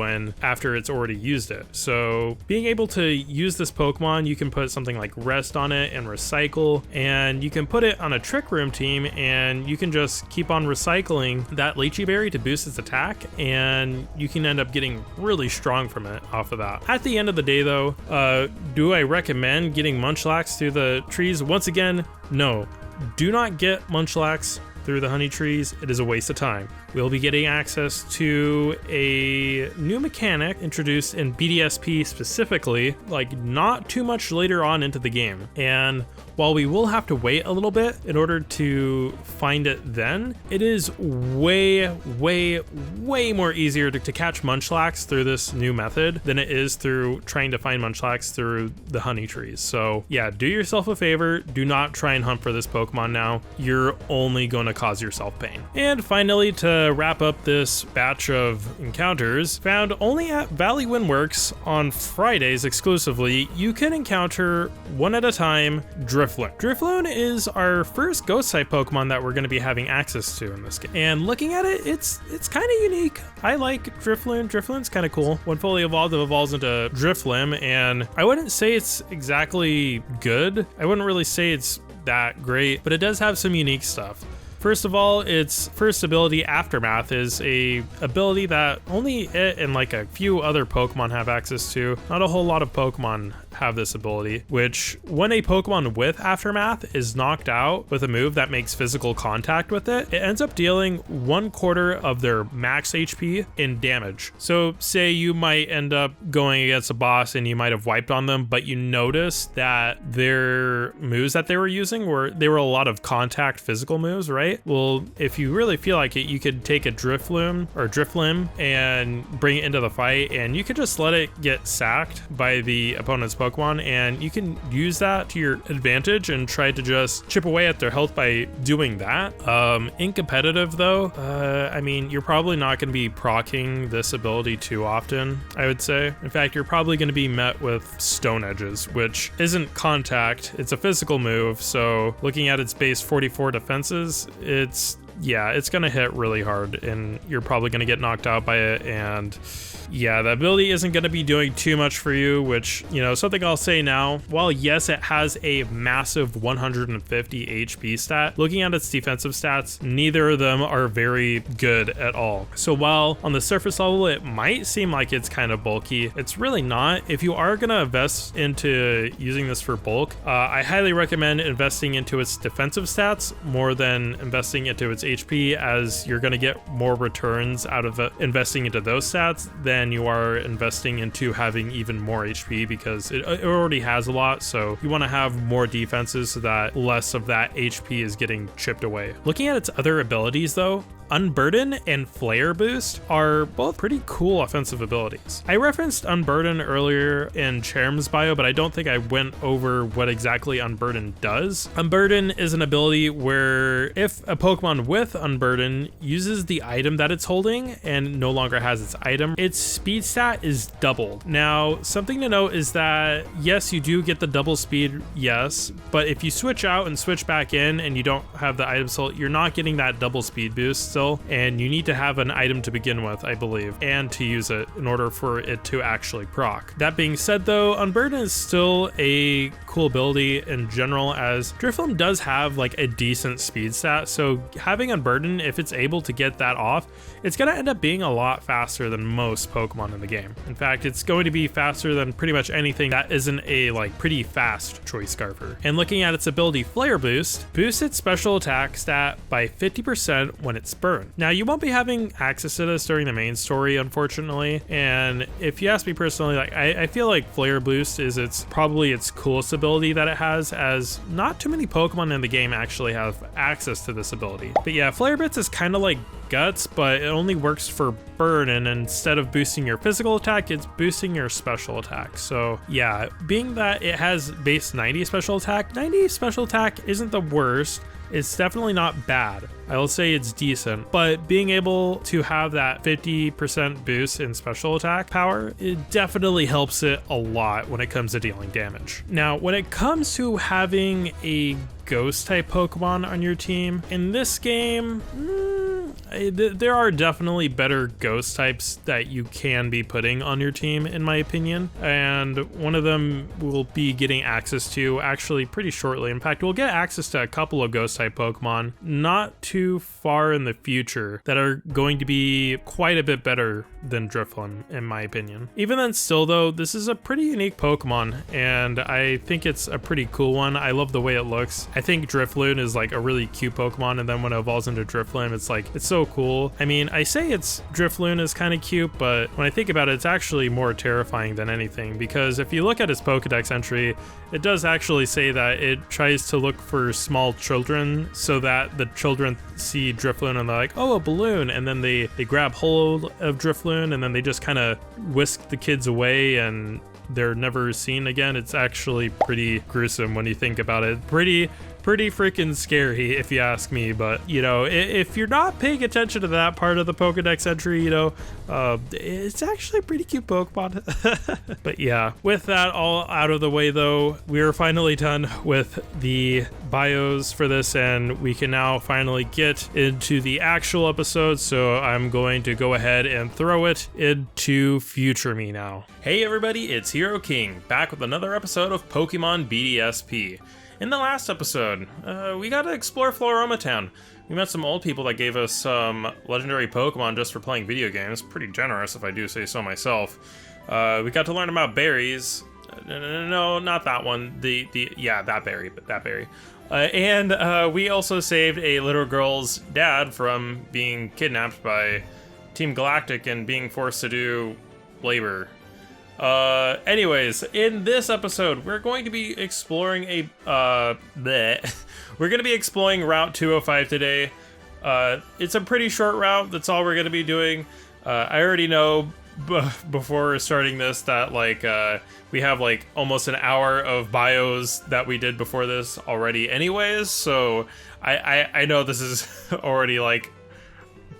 Speaker 1: after it's already used it. So being able to use this Pokemon, you can put something like Rest on it and Recycle, and you can put it on a Trick Room team and you can just keep on recycling that Lychee Berry to boost its attack, and you can end up getting really strong from it off of that. At the end of the day though, do I recommend getting Munchlax through the trees? Once again, no. Do not get Munchlax through the honey trees. It is a waste of time. We'll be getting access to a new mechanic introduced in BDSP specifically, like not too much later on into the game. And while we will have to wait a little bit in order to find it then, it is way more easier to catch Munchlax through this new method than it is through trying to find Munchlax through the honey trees. So yeah, do yourself a favor. Do not try and hunt for this Pokemon now. You're only going to cause yourself pain. And finally, to wrap up this batch of encounters, found only at Valley Windworks on Fridays exclusively, you can encounter one at a time Drifloon. Drifloon is our first ghost type Pokemon that we're going to be having access to in this game. And looking at it, it's kind of unique. I like Drifloon. Drifloon's kind of cool. When fully evolved, it evolves into Driflim, and I wouldn't say it's exactly good. I wouldn't really say it's that great, but it does have some unique stuff. First of all, its first ability, Aftermath, is a ability that only it and like a few other Pokemon have access to. Not a whole lot of Pokemon have this ability, which when a Pokemon with Aftermath is knocked out with a move that makes physical contact with it, it ends up dealing 1/4 of their max HP in damage. So say you might end up going against a boss and you might have wiped on them, but you notice that their moves that they were using were a lot of contact physical moves, right? Well, if you really feel like it, you could take a Driflim and bring it into the fight, and you could just let it get sacked by the opponent's Pokemon, and you can use that to your advantage and try to just chip away at their health by doing that. In competitive though, I mean, you're probably not going to be proccing this ability too often, I would say. In fact, you're probably going to be met with Stone Edges, which isn't contact, it's a physical move. So looking at its base 44 defenses, it's gonna hit really hard and you're probably gonna get knocked out by it. And yeah, the ability isn't going to be doing too much for you, which, you know, something I'll say now, while yes, it has a massive 150 HP stat, looking at its defensive stats, neither of them are very good at all. So while on the surface level, it might seem like it's kind of bulky, it's really not. If you are going to invest into using this for bulk, I highly recommend investing into its defensive stats more than investing into its HP, as you're going to get more returns out of investing into those stats than you are investing into having even more HP, because it already has a lot. So you want to have more defenses so that less of that HP is getting chipped away. Looking at its other abilities though, Unburden and Flare Boost are both pretty cool offensive abilities. I referenced Unburden earlier in Charm's bio, but I don't think I went over what exactly Unburden does. Unburden is an ability where if a Pokemon with Unburden uses the item that it's holding and no longer has its item, its speed stat is doubled. Now, something to note is that yes, you do get the double speed, yes, but if you switch out and switch back in and you don't have the item sold, you're not getting that double speed boost still, and you need to have an item to begin with, I believe, and to use it in order for it to actually proc. That being said though, Unburden is still a cool cool ability in general, as Drifloon does have like a decent speed stat, so having Unburden, if it's able to get that off, it's going to end up being a lot faster than most Pokemon in the game. In fact, it's going to be faster than pretty much anything that isn't a like pretty fast Choice Scarfer. And looking at its ability Flare Boost, boosts its special attack stat by 50% when it's burned. Now, you won't be having access to this during the main story, unfortunately, and if you ask me personally, like I feel like Flare Boost is probably its coolest ability that it has, as not too many Pokemon in the game actually have access to this ability. But yeah, Flare Bits is kind of like Guts, but it only works for burn, and instead of boosting your physical attack, it's boosting your special attack. So yeah, being that it has base 90 special attack, 90 special attack isn't the worst. It's definitely not bad. I will say it's decent, but being able to have that 50% boost in special attack power, it definitely helps it a lot when it comes to dealing damage. Now, when it comes to having a ghost type Pokemon on your team, in this game, there are definitely better ghost types that you can be putting on your team, in my opinion, and one of them we'll be getting access to actually pretty shortly. In fact, we'll get access to a couple of ghost type Pokemon not too far in the future that are going to be quite a bit better than Drifloon, in my opinion. Even then, still though, this is a pretty unique Pokemon, and I think it's a pretty cool one. I love the way it looks. I think Drifloon is like a really cute Pokemon, and then when it evolves into Drifloon, it's so cool. I mean, I say Drifloon is kind of cute, but when I think about it, it's actually more terrifying than anything, because if you look at its Pokedex entry, it does actually say that it tries to look for small children so that the children see Drifloon and they're like, oh, a balloon, and then they grab hold of Drifloon and then they just kind of whisk the kids away and they're never seen again. It's actually pretty gruesome when you think about it. Pretty freaking scary if you ask me, but you know, if you're not paying attention to that part of the Pokedex entry, you know, it's actually a pretty cute Pokemon. But yeah, with that all out of the way though, we're finally done with the bios for this, and we can now finally get into the actual episode. So I'm going to go ahead and throw it into future me now. Hey everybody, it's Hero King, back with another episode of Pokemon BDSP. In the last episode, we got to explore Floroma Town. We met some old people that gave us some legendary Pokemon just for playing video games. Pretty generous, if I do say so myself. We got to learn about berries. No, not that one. That berry. And we also saved a little girl's dad from being kidnapped by Team Galactic and being forced to do labor. Anyways, in this episode, we're going to be exploring we're going to be exploring Route 205 today. It's a pretty short route. That's all we're going to be doing. I already know before starting this that we have like almost an hour of bios that we did before this already anyways. So I know this is already like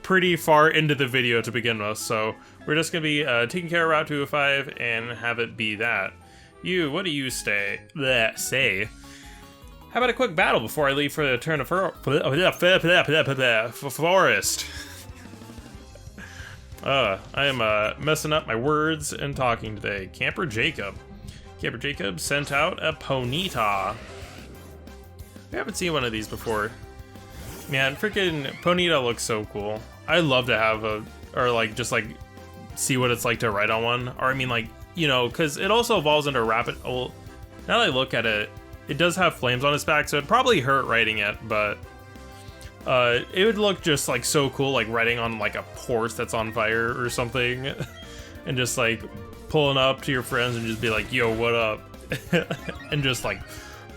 Speaker 1: pretty far into the video to begin with. So we're just going to be taking care of Route 205 and have it be that. What do you say? How about a quick battle before I leave for the Eterna Forest? I am messing up my words and talking today. Camper Jacob sent out a Ponyta. We haven't seen one of these before. Man, freaking Ponyta looks so cool. I'd love to have see what it's like to ride on one. Or I mean, like, you know, because it also evolves into rapid. Well, now that I look at it, it does have flames on its back, so it'd probably hurt riding it, but it would look just like so cool, like riding on like a horse that's on fire or something, and just like pulling up to your friends and just be like, yo, what up? And just like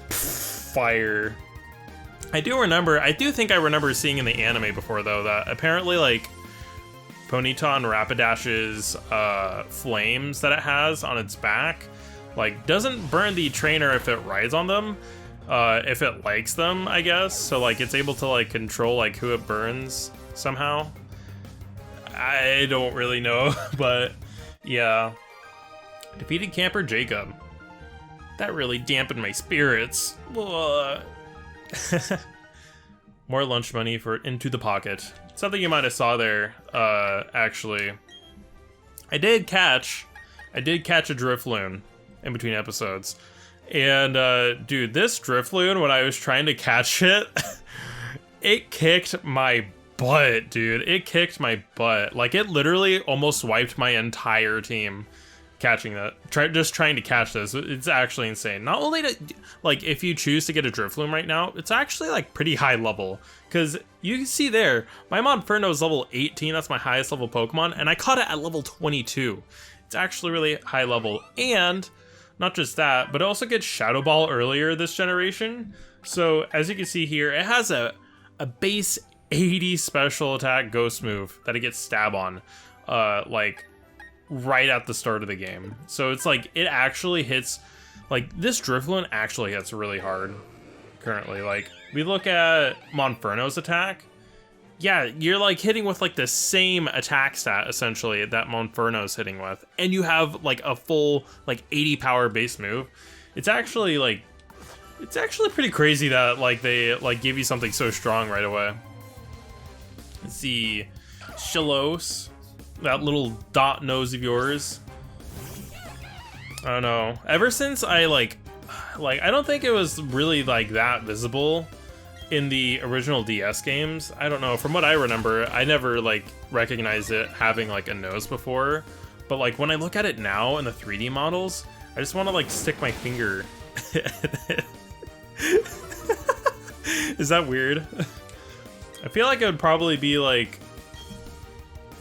Speaker 1: fire. I do think I remember seeing in the anime before though that apparently like Ponyta and Rapidash's flames that it has on its back like doesn't burn the trainer if it rides on them, if it likes them, I guess. So like it's able to like control like who it burns somehow. I don't really know, but yeah. Defeated Camper Jacob. That really dampened my spirits. More lunch money for into the pocket. Something you might have saw there, actually. I did catch a Drifloon in between episodes. And dude, this Drifloon, when I was trying to catch it, it kicked my butt, dude. It kicked my butt. Like, it literally almost wiped my entire team catching that. Just trying to catch this. It's actually insane. Not only to, like, if you choose to get a Drifloon right now, it's actually, like, pretty high level. Because you can see there, my Monferno is level 18. That's my highest level Pokemon. And I caught it at level 22. It's actually really high level. And not just that, but it also gets Shadow Ball earlier this generation. So, as you can see here, it has a base 80 special attack ghost move that it gets stab on, like, right at the start of the game. So it's like, it actually hits, like, this Drifloon actually hits really hard currently. Like, we look at Monferno's attack, yeah, you're like hitting with like the same attack stat essentially that Monferno's hitting with, and you have like a full like 80 power base move. It's actually pretty crazy that like they like give you something so strong right away. Let's see, Shallos, that little dot nose of yours. I don't know. Ever since I like I don't think it was really like that visible in the original DS games. I don't know. From what I remember, I never like recognized it having like a nose before. But like when I look at it now in the 3D models, I just want to like stick my finger. Is that weird? I feel like it would probably be like,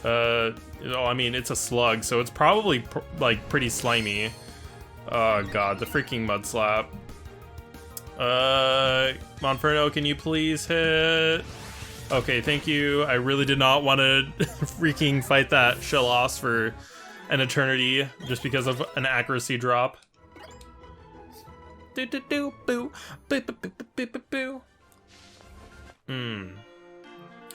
Speaker 1: I mean, it's a slug, so it's probably like pretty slimy. Oh god, the freaking mud slap. Monferno, can you please hit? Okay, thank you. I really did not want to freaking fight that Shallos for an eternity just because of an accuracy drop.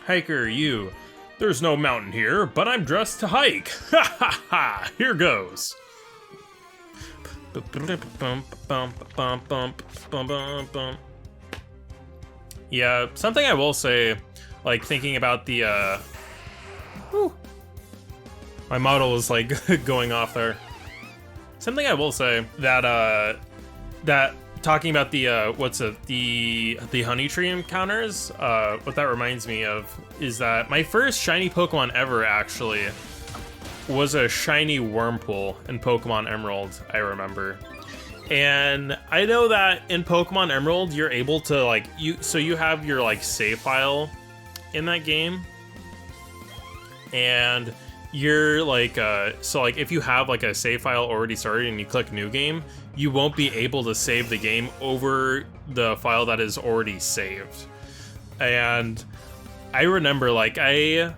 Speaker 1: Hiker, you. There's no mountain here, but I'm dressed to hike. Ha ha ha! Here goes. Yeah, something I will say, like thinking about the my model is like going off there. Something I will say that that talking about the the honey tree encounters, what that reminds me of is that my first shiny Pokemon ever actually was a shiny Wurmple in Pokemon Emerald, I remember. And I know that in Pokemon Emerald, you're able to like, you have your like save file in that game. And you're like, so like if you have like a save file already started and you click new game, you won't be able to save the game over the file that is already saved. And I remember like, I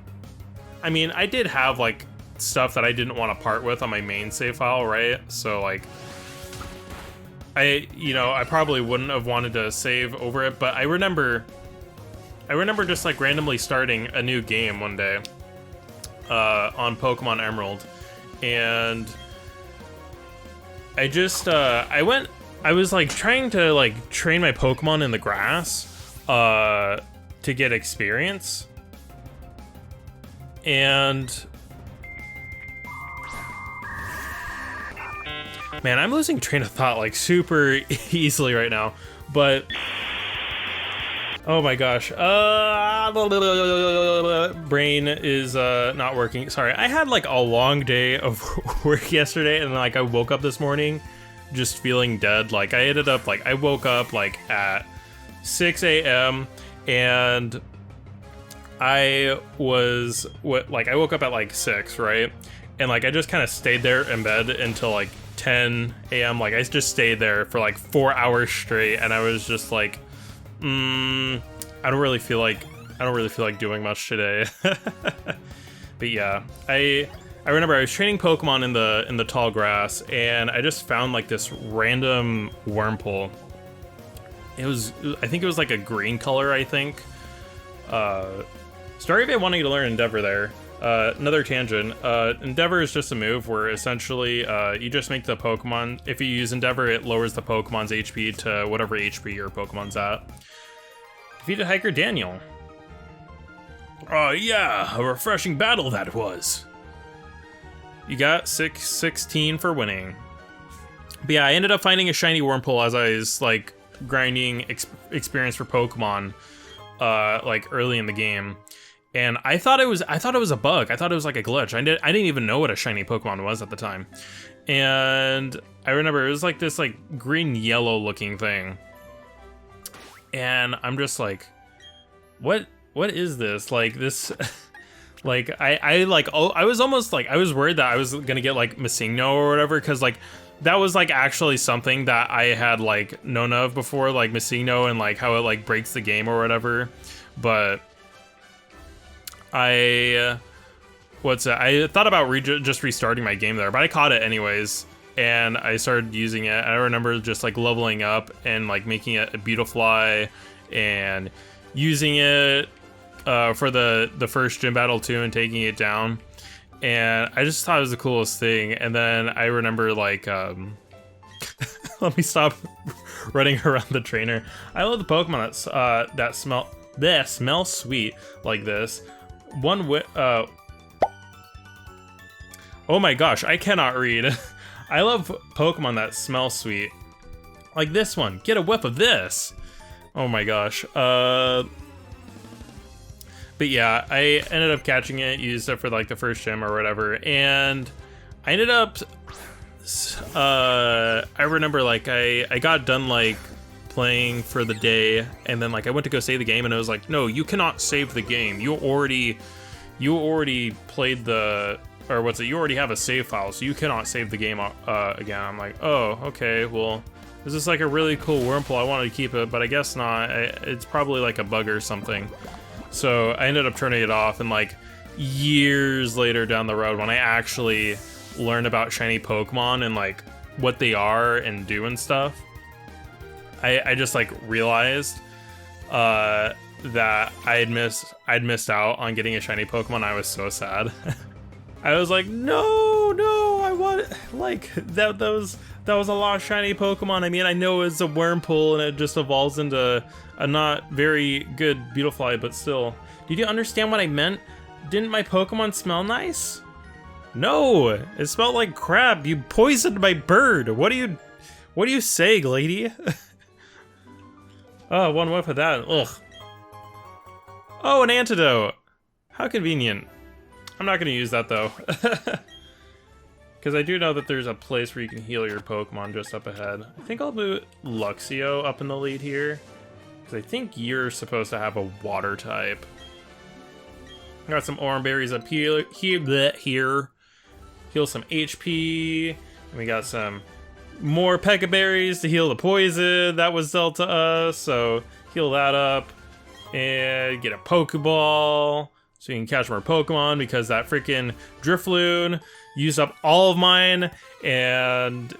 Speaker 1: mean, I did have like stuff that I didn't want to part with on my main save file, right? So like I probably wouldn't have wanted to save over it, but I remember just like randomly starting a new game one day on Pokemon Emerald, and I just I was like trying to like train my Pokemon in the grass to get experience, and man, I'm losing train of thought like super easily right now, but oh my gosh, brain is not working. Sorry, I had like a long day of work yesterday, and like I woke up this morning just feeling dead. Like I ended up like I woke up like at 6 a.m. and I was I woke up at like 6, right? And like I just kind of stayed there in bed until like 10 a.m. Like I just stayed there for like 4 hours straight, and I was just like, I don't really feel like doing much today. But yeah, I remember I was training Pokemon in the tall grass, and I just found like this random Wurmple. I think it was like a green color, I think. Starivate wanting to learn Endeavor there. Another tangent. Endeavor is just a move where essentially you just make the Pokemon, if you use Endeavor, it lowers the Pokemon's HP to whatever HP your Pokemon's at. Defeated Hiker Daniel. Oh yeah, a refreshing battle that was. You got 16 for winning. But yeah, I ended up finding a shiny Wurmple as I was like grinding experience for Pokemon, like early in the game. And I thought it was a bug. I thought it was like a glitch. I didn't even know what a shiny Pokemon was at the time. And I remember it was like this like green yellow looking thing. And I'm just like, what is this? Like this like I like, oh, I was almost like, I was worried that I was gonna get like Missingno or whatever, because like that was like actually something that I had like known of before, like Missingno and like how it like breaks the game or whatever. But I thought about just restarting my game there, but I caught it anyways, and I started using it. I remember just like leveling up and like making it a Beautifly and using it for the first gym battle too, and taking it down. And I just thought it was the coolest thing. And then I remember like let me stop running around the trainer. I love the Pokemon that smell sweet like this. Oh my gosh, I cannot read. I love Pokemon that smell sweet. Like this one. Get a whiff of this. Oh my gosh. But yeah, I ended up catching it, used it for like the first gym or whatever, and I ended up I remember like I got done like playing for the day, and then like I went to go save the game, and it was like, no, you cannot save the game. You already played the, or what's it? You already have a save file, so you cannot save the game again. I'm like, oh, okay, well, this is like a really cool Wurmple. I wanted to keep it, but I guess not. It's probably like a bug or something. So I ended up turning it off, and like years later down the road, when I actually learned about shiny Pokemon and like what they are and do and stuff, I just like realized that I'd missed out on getting a shiny Pokemon. I was so sad. I was like, no, I want like that was a lost shiny Pokemon. I mean, I know it's a Wurmple and it just evolves into a not very good Beautifly, but still. Did you understand what I meant? Didn't my Pokemon smell nice? No, it smelled like crap. You poisoned my bird. What do you say, lady? Oh, one whiff of that. Ugh. Oh, an antidote. How convenient. I'm not going to use that, though. Because I do know that there's a place where you can heal your Pokemon just up ahead. I think I'll move Luxio up in the lead here, because I think you're supposed to have a water type. Got some Oran Berries up here. Heal some HP. And we got some more Pekka Berries to heal the poison that was dealt to us. So heal that up. And get a Pokeball so you can catch more Pokemon, because that freaking Drifloon used up all of mine, and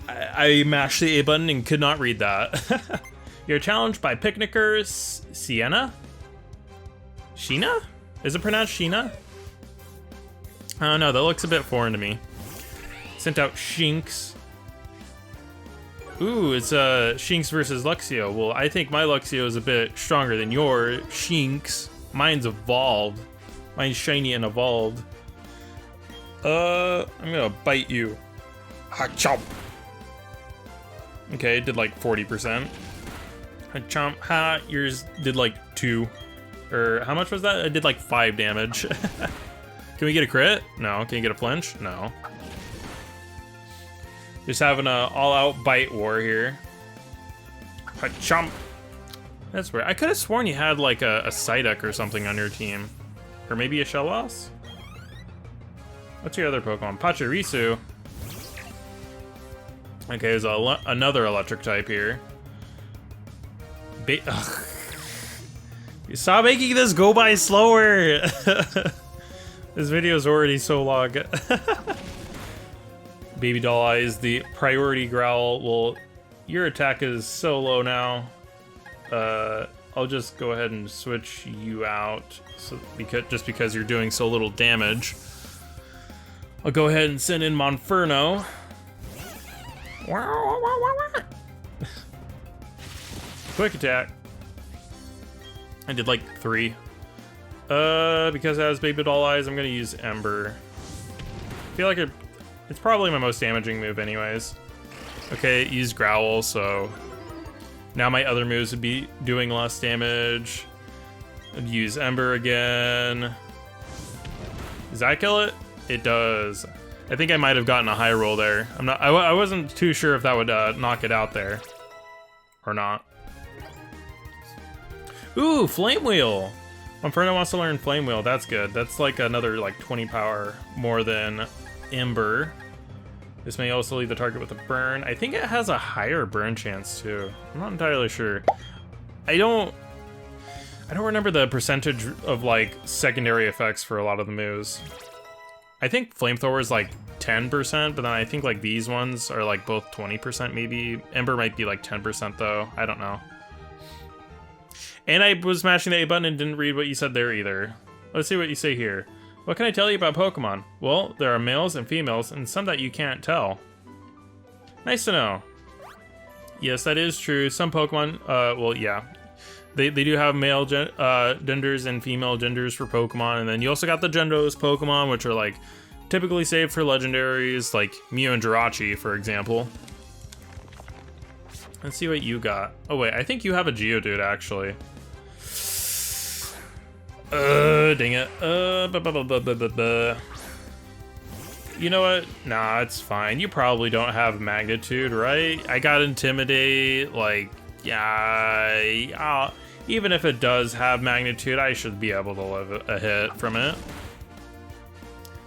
Speaker 1: I mashed the A button and could not read that. You're challenged by Picnicker Sienna? Sheena? Is it pronounced Sheena? I don't know, that looks a bit foreign to me. Sent out Shinx. Ooh, it's Shinx versus Luxio. Well, I think my Luxio is a bit stronger than your Shinx. Mine's evolved. Mine's shiny and evolved. I'm gonna bite you. Ha chomp. Okay, it did like 40%. Ha chomp. Ha, yours did like 2. Or how much was that? It did like 5 damage. Can we get a crit? No. Can you get a flinch? No. Just having a all-out bite war here. Ha chomp. That's weird. I could have sworn you had like a Psyduck or something on your team. Or maybe a Shellos? What's your other Pokemon? Pachirisu. Okay, there's another electric type here. Stop making this go by slower! This video is already so long. Baby Doll Eyes, the priority growl. Well, your attack is so low now. I'll just go ahead and switch you out, so because you're doing so little damage. I'll go ahead and send in Monferno. Quick attack. I did like 3. Because it has Baby Doll Eyes, I'm gonna use Ember. I feel like it's probably my most damaging move anyways. Okay, it used Growl, so now my other moves would be doing less damage. I'd use Ember again. Does that kill it? It does. I think I might have gotten a high roll there. I wasn't too sure if that would knock it out there or not. Ooh, Flame Wheel. Inferno wants to learn Flame Wheel. That's good. That's like another like 20 power more than Ember. This may also leave the target with a burn. I think it has a higher burn chance too. I'm not entirely sure. I don't remember the percentage of like secondary effects for a lot of the moves. I think Flamethrower is like 10%, but then I think like these ones are like both 20% maybe. Ember might be like 10% though. I don't know. And I was mashing the A button and didn't read what you said there either. Let's see what you say here. What can I tell you about Pokemon? Well, there are males and females, and some that you can't tell. Nice to know. Yes, that is true. Some Pokemon, well, yeah. They do have male genders and female genders for Pokemon, and then you also got the Gendos Pokemon, which are like typically saved for legendaries, like Mew and Jirachi, for example. Let's see what you got. Oh wait, I think you have a Geodude actually. Dang it. You know what? Nah, it's fine. You probably don't have Magnitude, right? I got Intimidate, like, yeah, even if it does have Magnitude, I should be able to live a hit from it.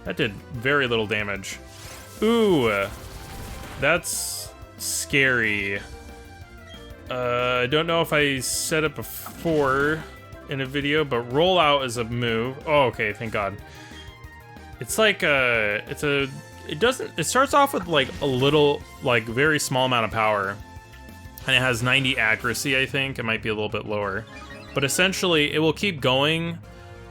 Speaker 1: That did very little damage. Ooh, that's scary. I don't know if I said it before in a video, but rollout is a move. Oh, okay, thank God. It's like it starts off with like a little, like very small amount of power, and it has 90 accuracy, I think. It might be a little bit lower, but essentially it will keep going.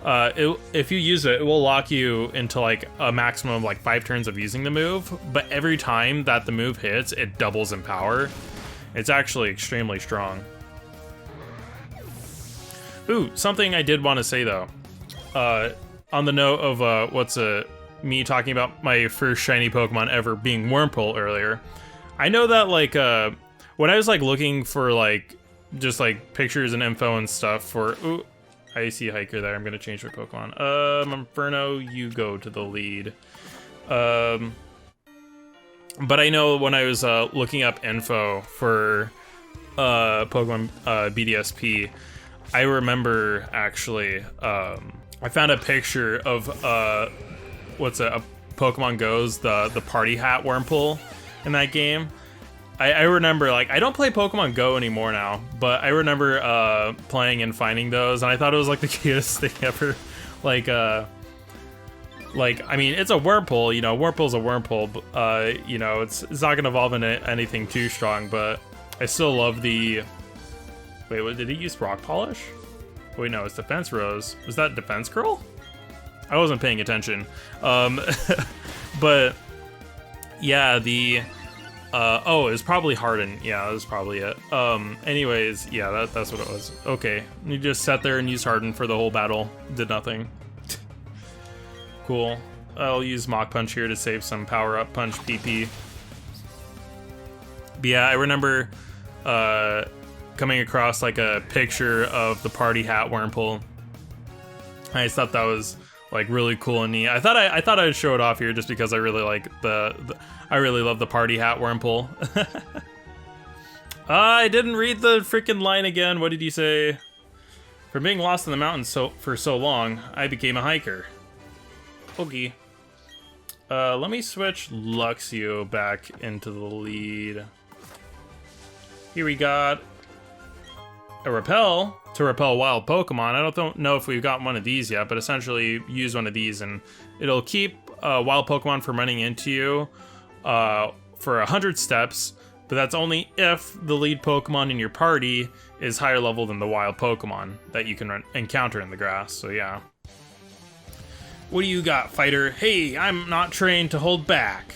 Speaker 1: If you use it, it will lock you into like a maximum of like 5 turns of using the move, but every time that the move hits, it doubles in power. It's actually extremely strong. Ooh, something I did want to say though. On the note of me talking about my first shiny Pokemon ever being Wurmple earlier, I know that like when I was like looking for like just like pictures and info and stuff for ooh, I see Hiker there. I'm gonna change my Pokemon. Inferno, you go to the lead. But I know when I was looking up info for Pokemon BDSP, I remember actually I found a picture of a Pokemon Go's the party hat Wurmple in that game. I remember, like, I don't play Pokemon Go anymore now, but I remember playing and finding those, and I thought it was like the cutest thing ever. Like, I mean, it's a Wurmple, you know, Wurmple's a Wurmple, but, you know, it's not gonna evolve into anything too strong, but I still love the... Wait, what, did he use Rock Polish? Wait, no, it's Defense Rose. Was that Defense Curl? I wasn't paying attention. But, yeah, the... oh, it was probably Harden. Yeah, that was probably it. Anyways, yeah, that's what it was. Okay, you just sat there and used Harden for the whole battle. Did nothing. Cool. I'll use Mach Punch here to save some Power Up Punch PP. But yeah, I remember coming across like a picture of the party hat Wurmple. I just thought that was like really cool and neat. I thought I'd show it off here just because I really like I really love the party hat Wurmple. I didn't read the freaking line again. What did you say? From being lost in the mountains for so long, I became a hiker. Okay. Let me switch Luxio back into the lead. Here we got a Repel to repel wild Pokemon. I don't know if we've got one of these yet, but essentially use one of these and it'll keep wild Pokemon from running into you for 100 steps, but that's only if the lead Pokemon in your party is higher level than the wild Pokemon that you can encounter in the grass, so yeah. What do you got, fighter? Hey, I'm not trained to hold back.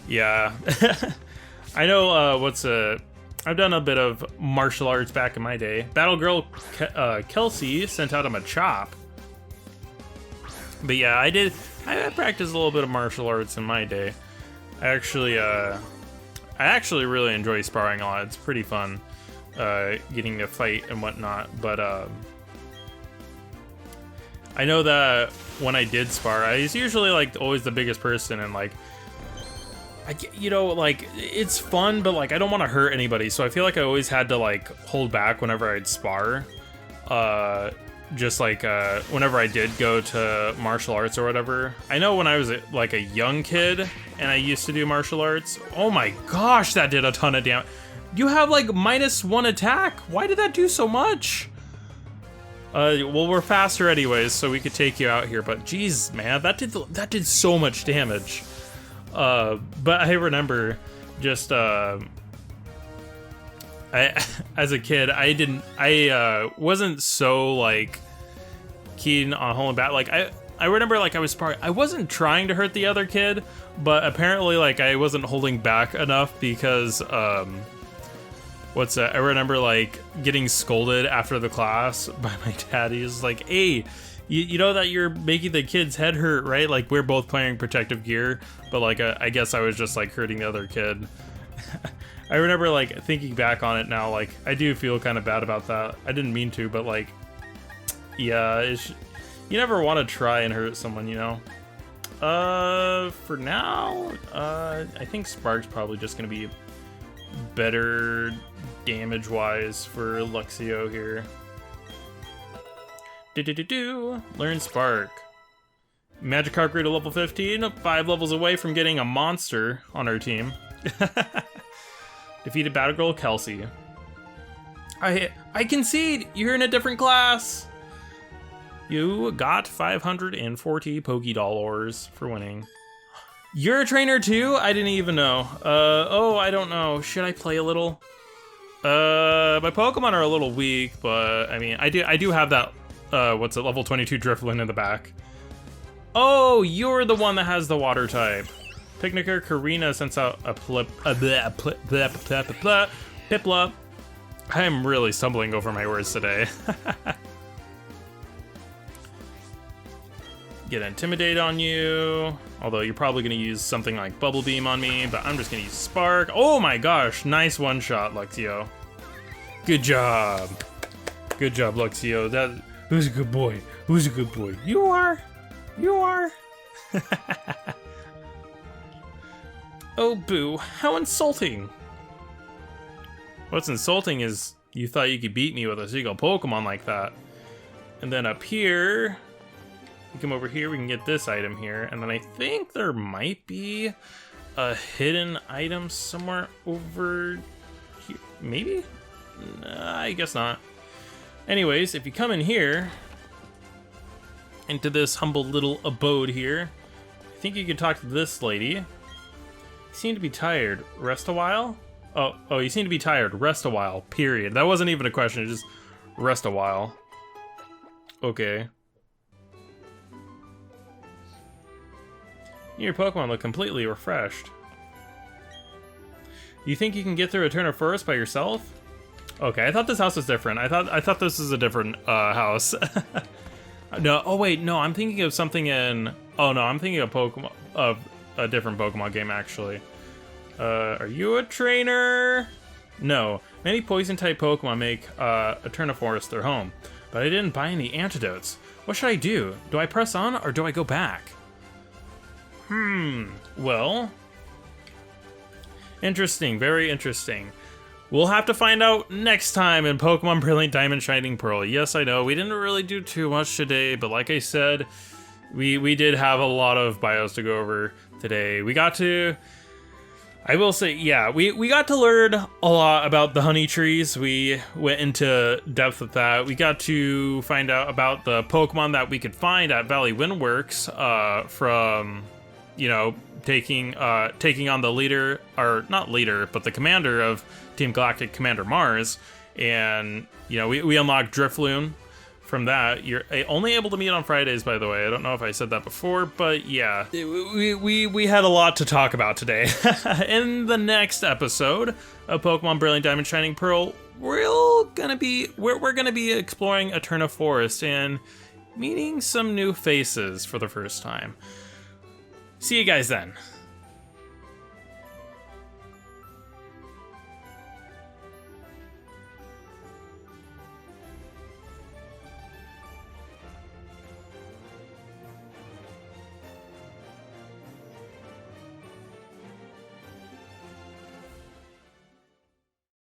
Speaker 1: Yeah. I know I've done a bit of martial arts back in my day. Battle Girl Kelsey sent out a Machop. But yeah, I practiced a little bit of martial arts in my day. I actually really enjoy sparring a lot. It's pretty fun, getting to fight and whatnot. But I know that when I did spar, I was usually like always the biggest person, and like, like it's fun, but like I don't want to hurt anybody, so I feel like I always had to like hold back whenever I'd spar. Just like whenever I did go to martial arts or whatever. I know when I was like a young kid and I used to do martial arts, oh my gosh, that did a ton of damage. You have like -1 attack. Why did that do so much? Well, we're faster anyways, so we could take you out here, but geez, man, that did so much damage. But I remember just as a kid, I wasn't so like keen on holding back. Like I remember like I was sparring. I wasn't trying to hurt the other kid, but apparently like I wasn't holding back enough because what's that? I remember like getting scolded after the class by my dad. He's like, "Hey, you know that you're making the kid's head hurt, right?" Like we're both wearing protective gear, but like I guess I was just like hurting the other kid. I remember like thinking back on it now, like I do feel kind of bad about that. I didn't mean to, but like, yeah, you never want to try and hurt someone, you know? For now, I think Spark's probably just gonna be better damage-wise for Luxio here. Learn Spark. Magikarp grew to level 15, 5 levels away from getting a monster on our team. Defeated Battle Kelsey. I concede! You're in a different class! You got 540 Pokédollars for winning. You're a trainer too? I didn't even know. Oh, I don't know. Should I play a little? My Pokemon are a little weak, but I mean, I do have that, what's it, level 22 Drifloon in the back. Oh, you're the one that has the water type. Picnicker Karina sends out a Piplup. I'm really stumbling over my words today. Get Intimidate on you. Although you're probably going to use something like Bubble Beam on me, but I'm just going to use Spark. Oh my gosh, nice one-shot, Luxio. Good job. Good job, Luxio. Who's a good boy? Who's a good boy? You are. You are. Oh, boo. How insulting. What's insulting is you thought you could beat me with a single Pokemon like that. And then up here, we come over here, we can get this item here. And then I think there might be a hidden item somewhere over here. Maybe? Nah, I guess not. Anyways, if you come in here, into this humble little abode here, I think you can talk to this lady. You seem to be tired. Rest a while? Oh, you seem to be tired. Rest a while. Period. That wasn't even a question. Just rest a while. Okay. Your Pokemon look completely refreshed. You think you can get through Eterna Forest by yourself? Okay, I thought this house was different. I thought this was a different house. No. Oh wait, no. I'm thinking of something in. Oh no, I'm thinking of Pokemon of a different Pokemon game actually. Are you a trainer? No. Many poison-type Pokemon make Eterna Forest their home, but I didn't buy any antidotes. What should I do? Do I press on or do I go back? Well, interesting. Very interesting. We'll have to find out next time in Pokemon Brilliant Diamond Shining Pearl. Yes, I know, we didn't really do too much today, but like I said, we did have a lot of bios to go over today. We got to... I will say, yeah, we got to learn a lot about the honey trees. We went into depth with that. We got to find out about the Pokemon that we could find at Valley Windworks from, you know, taking on the leader, or not leader, but the commander of Team Galactic, Commander Mars. And, you know, we unlocked Drifloon from that. You're only able to meet on Fridays, by the way. I don't know if I said that before, but yeah, we had a lot to talk about today. In the next episode of Pokemon Brilliant Diamond Shining Pearl, we're gonna be exploring Eterna Forest and meeting some new faces for the first time. See you guys then.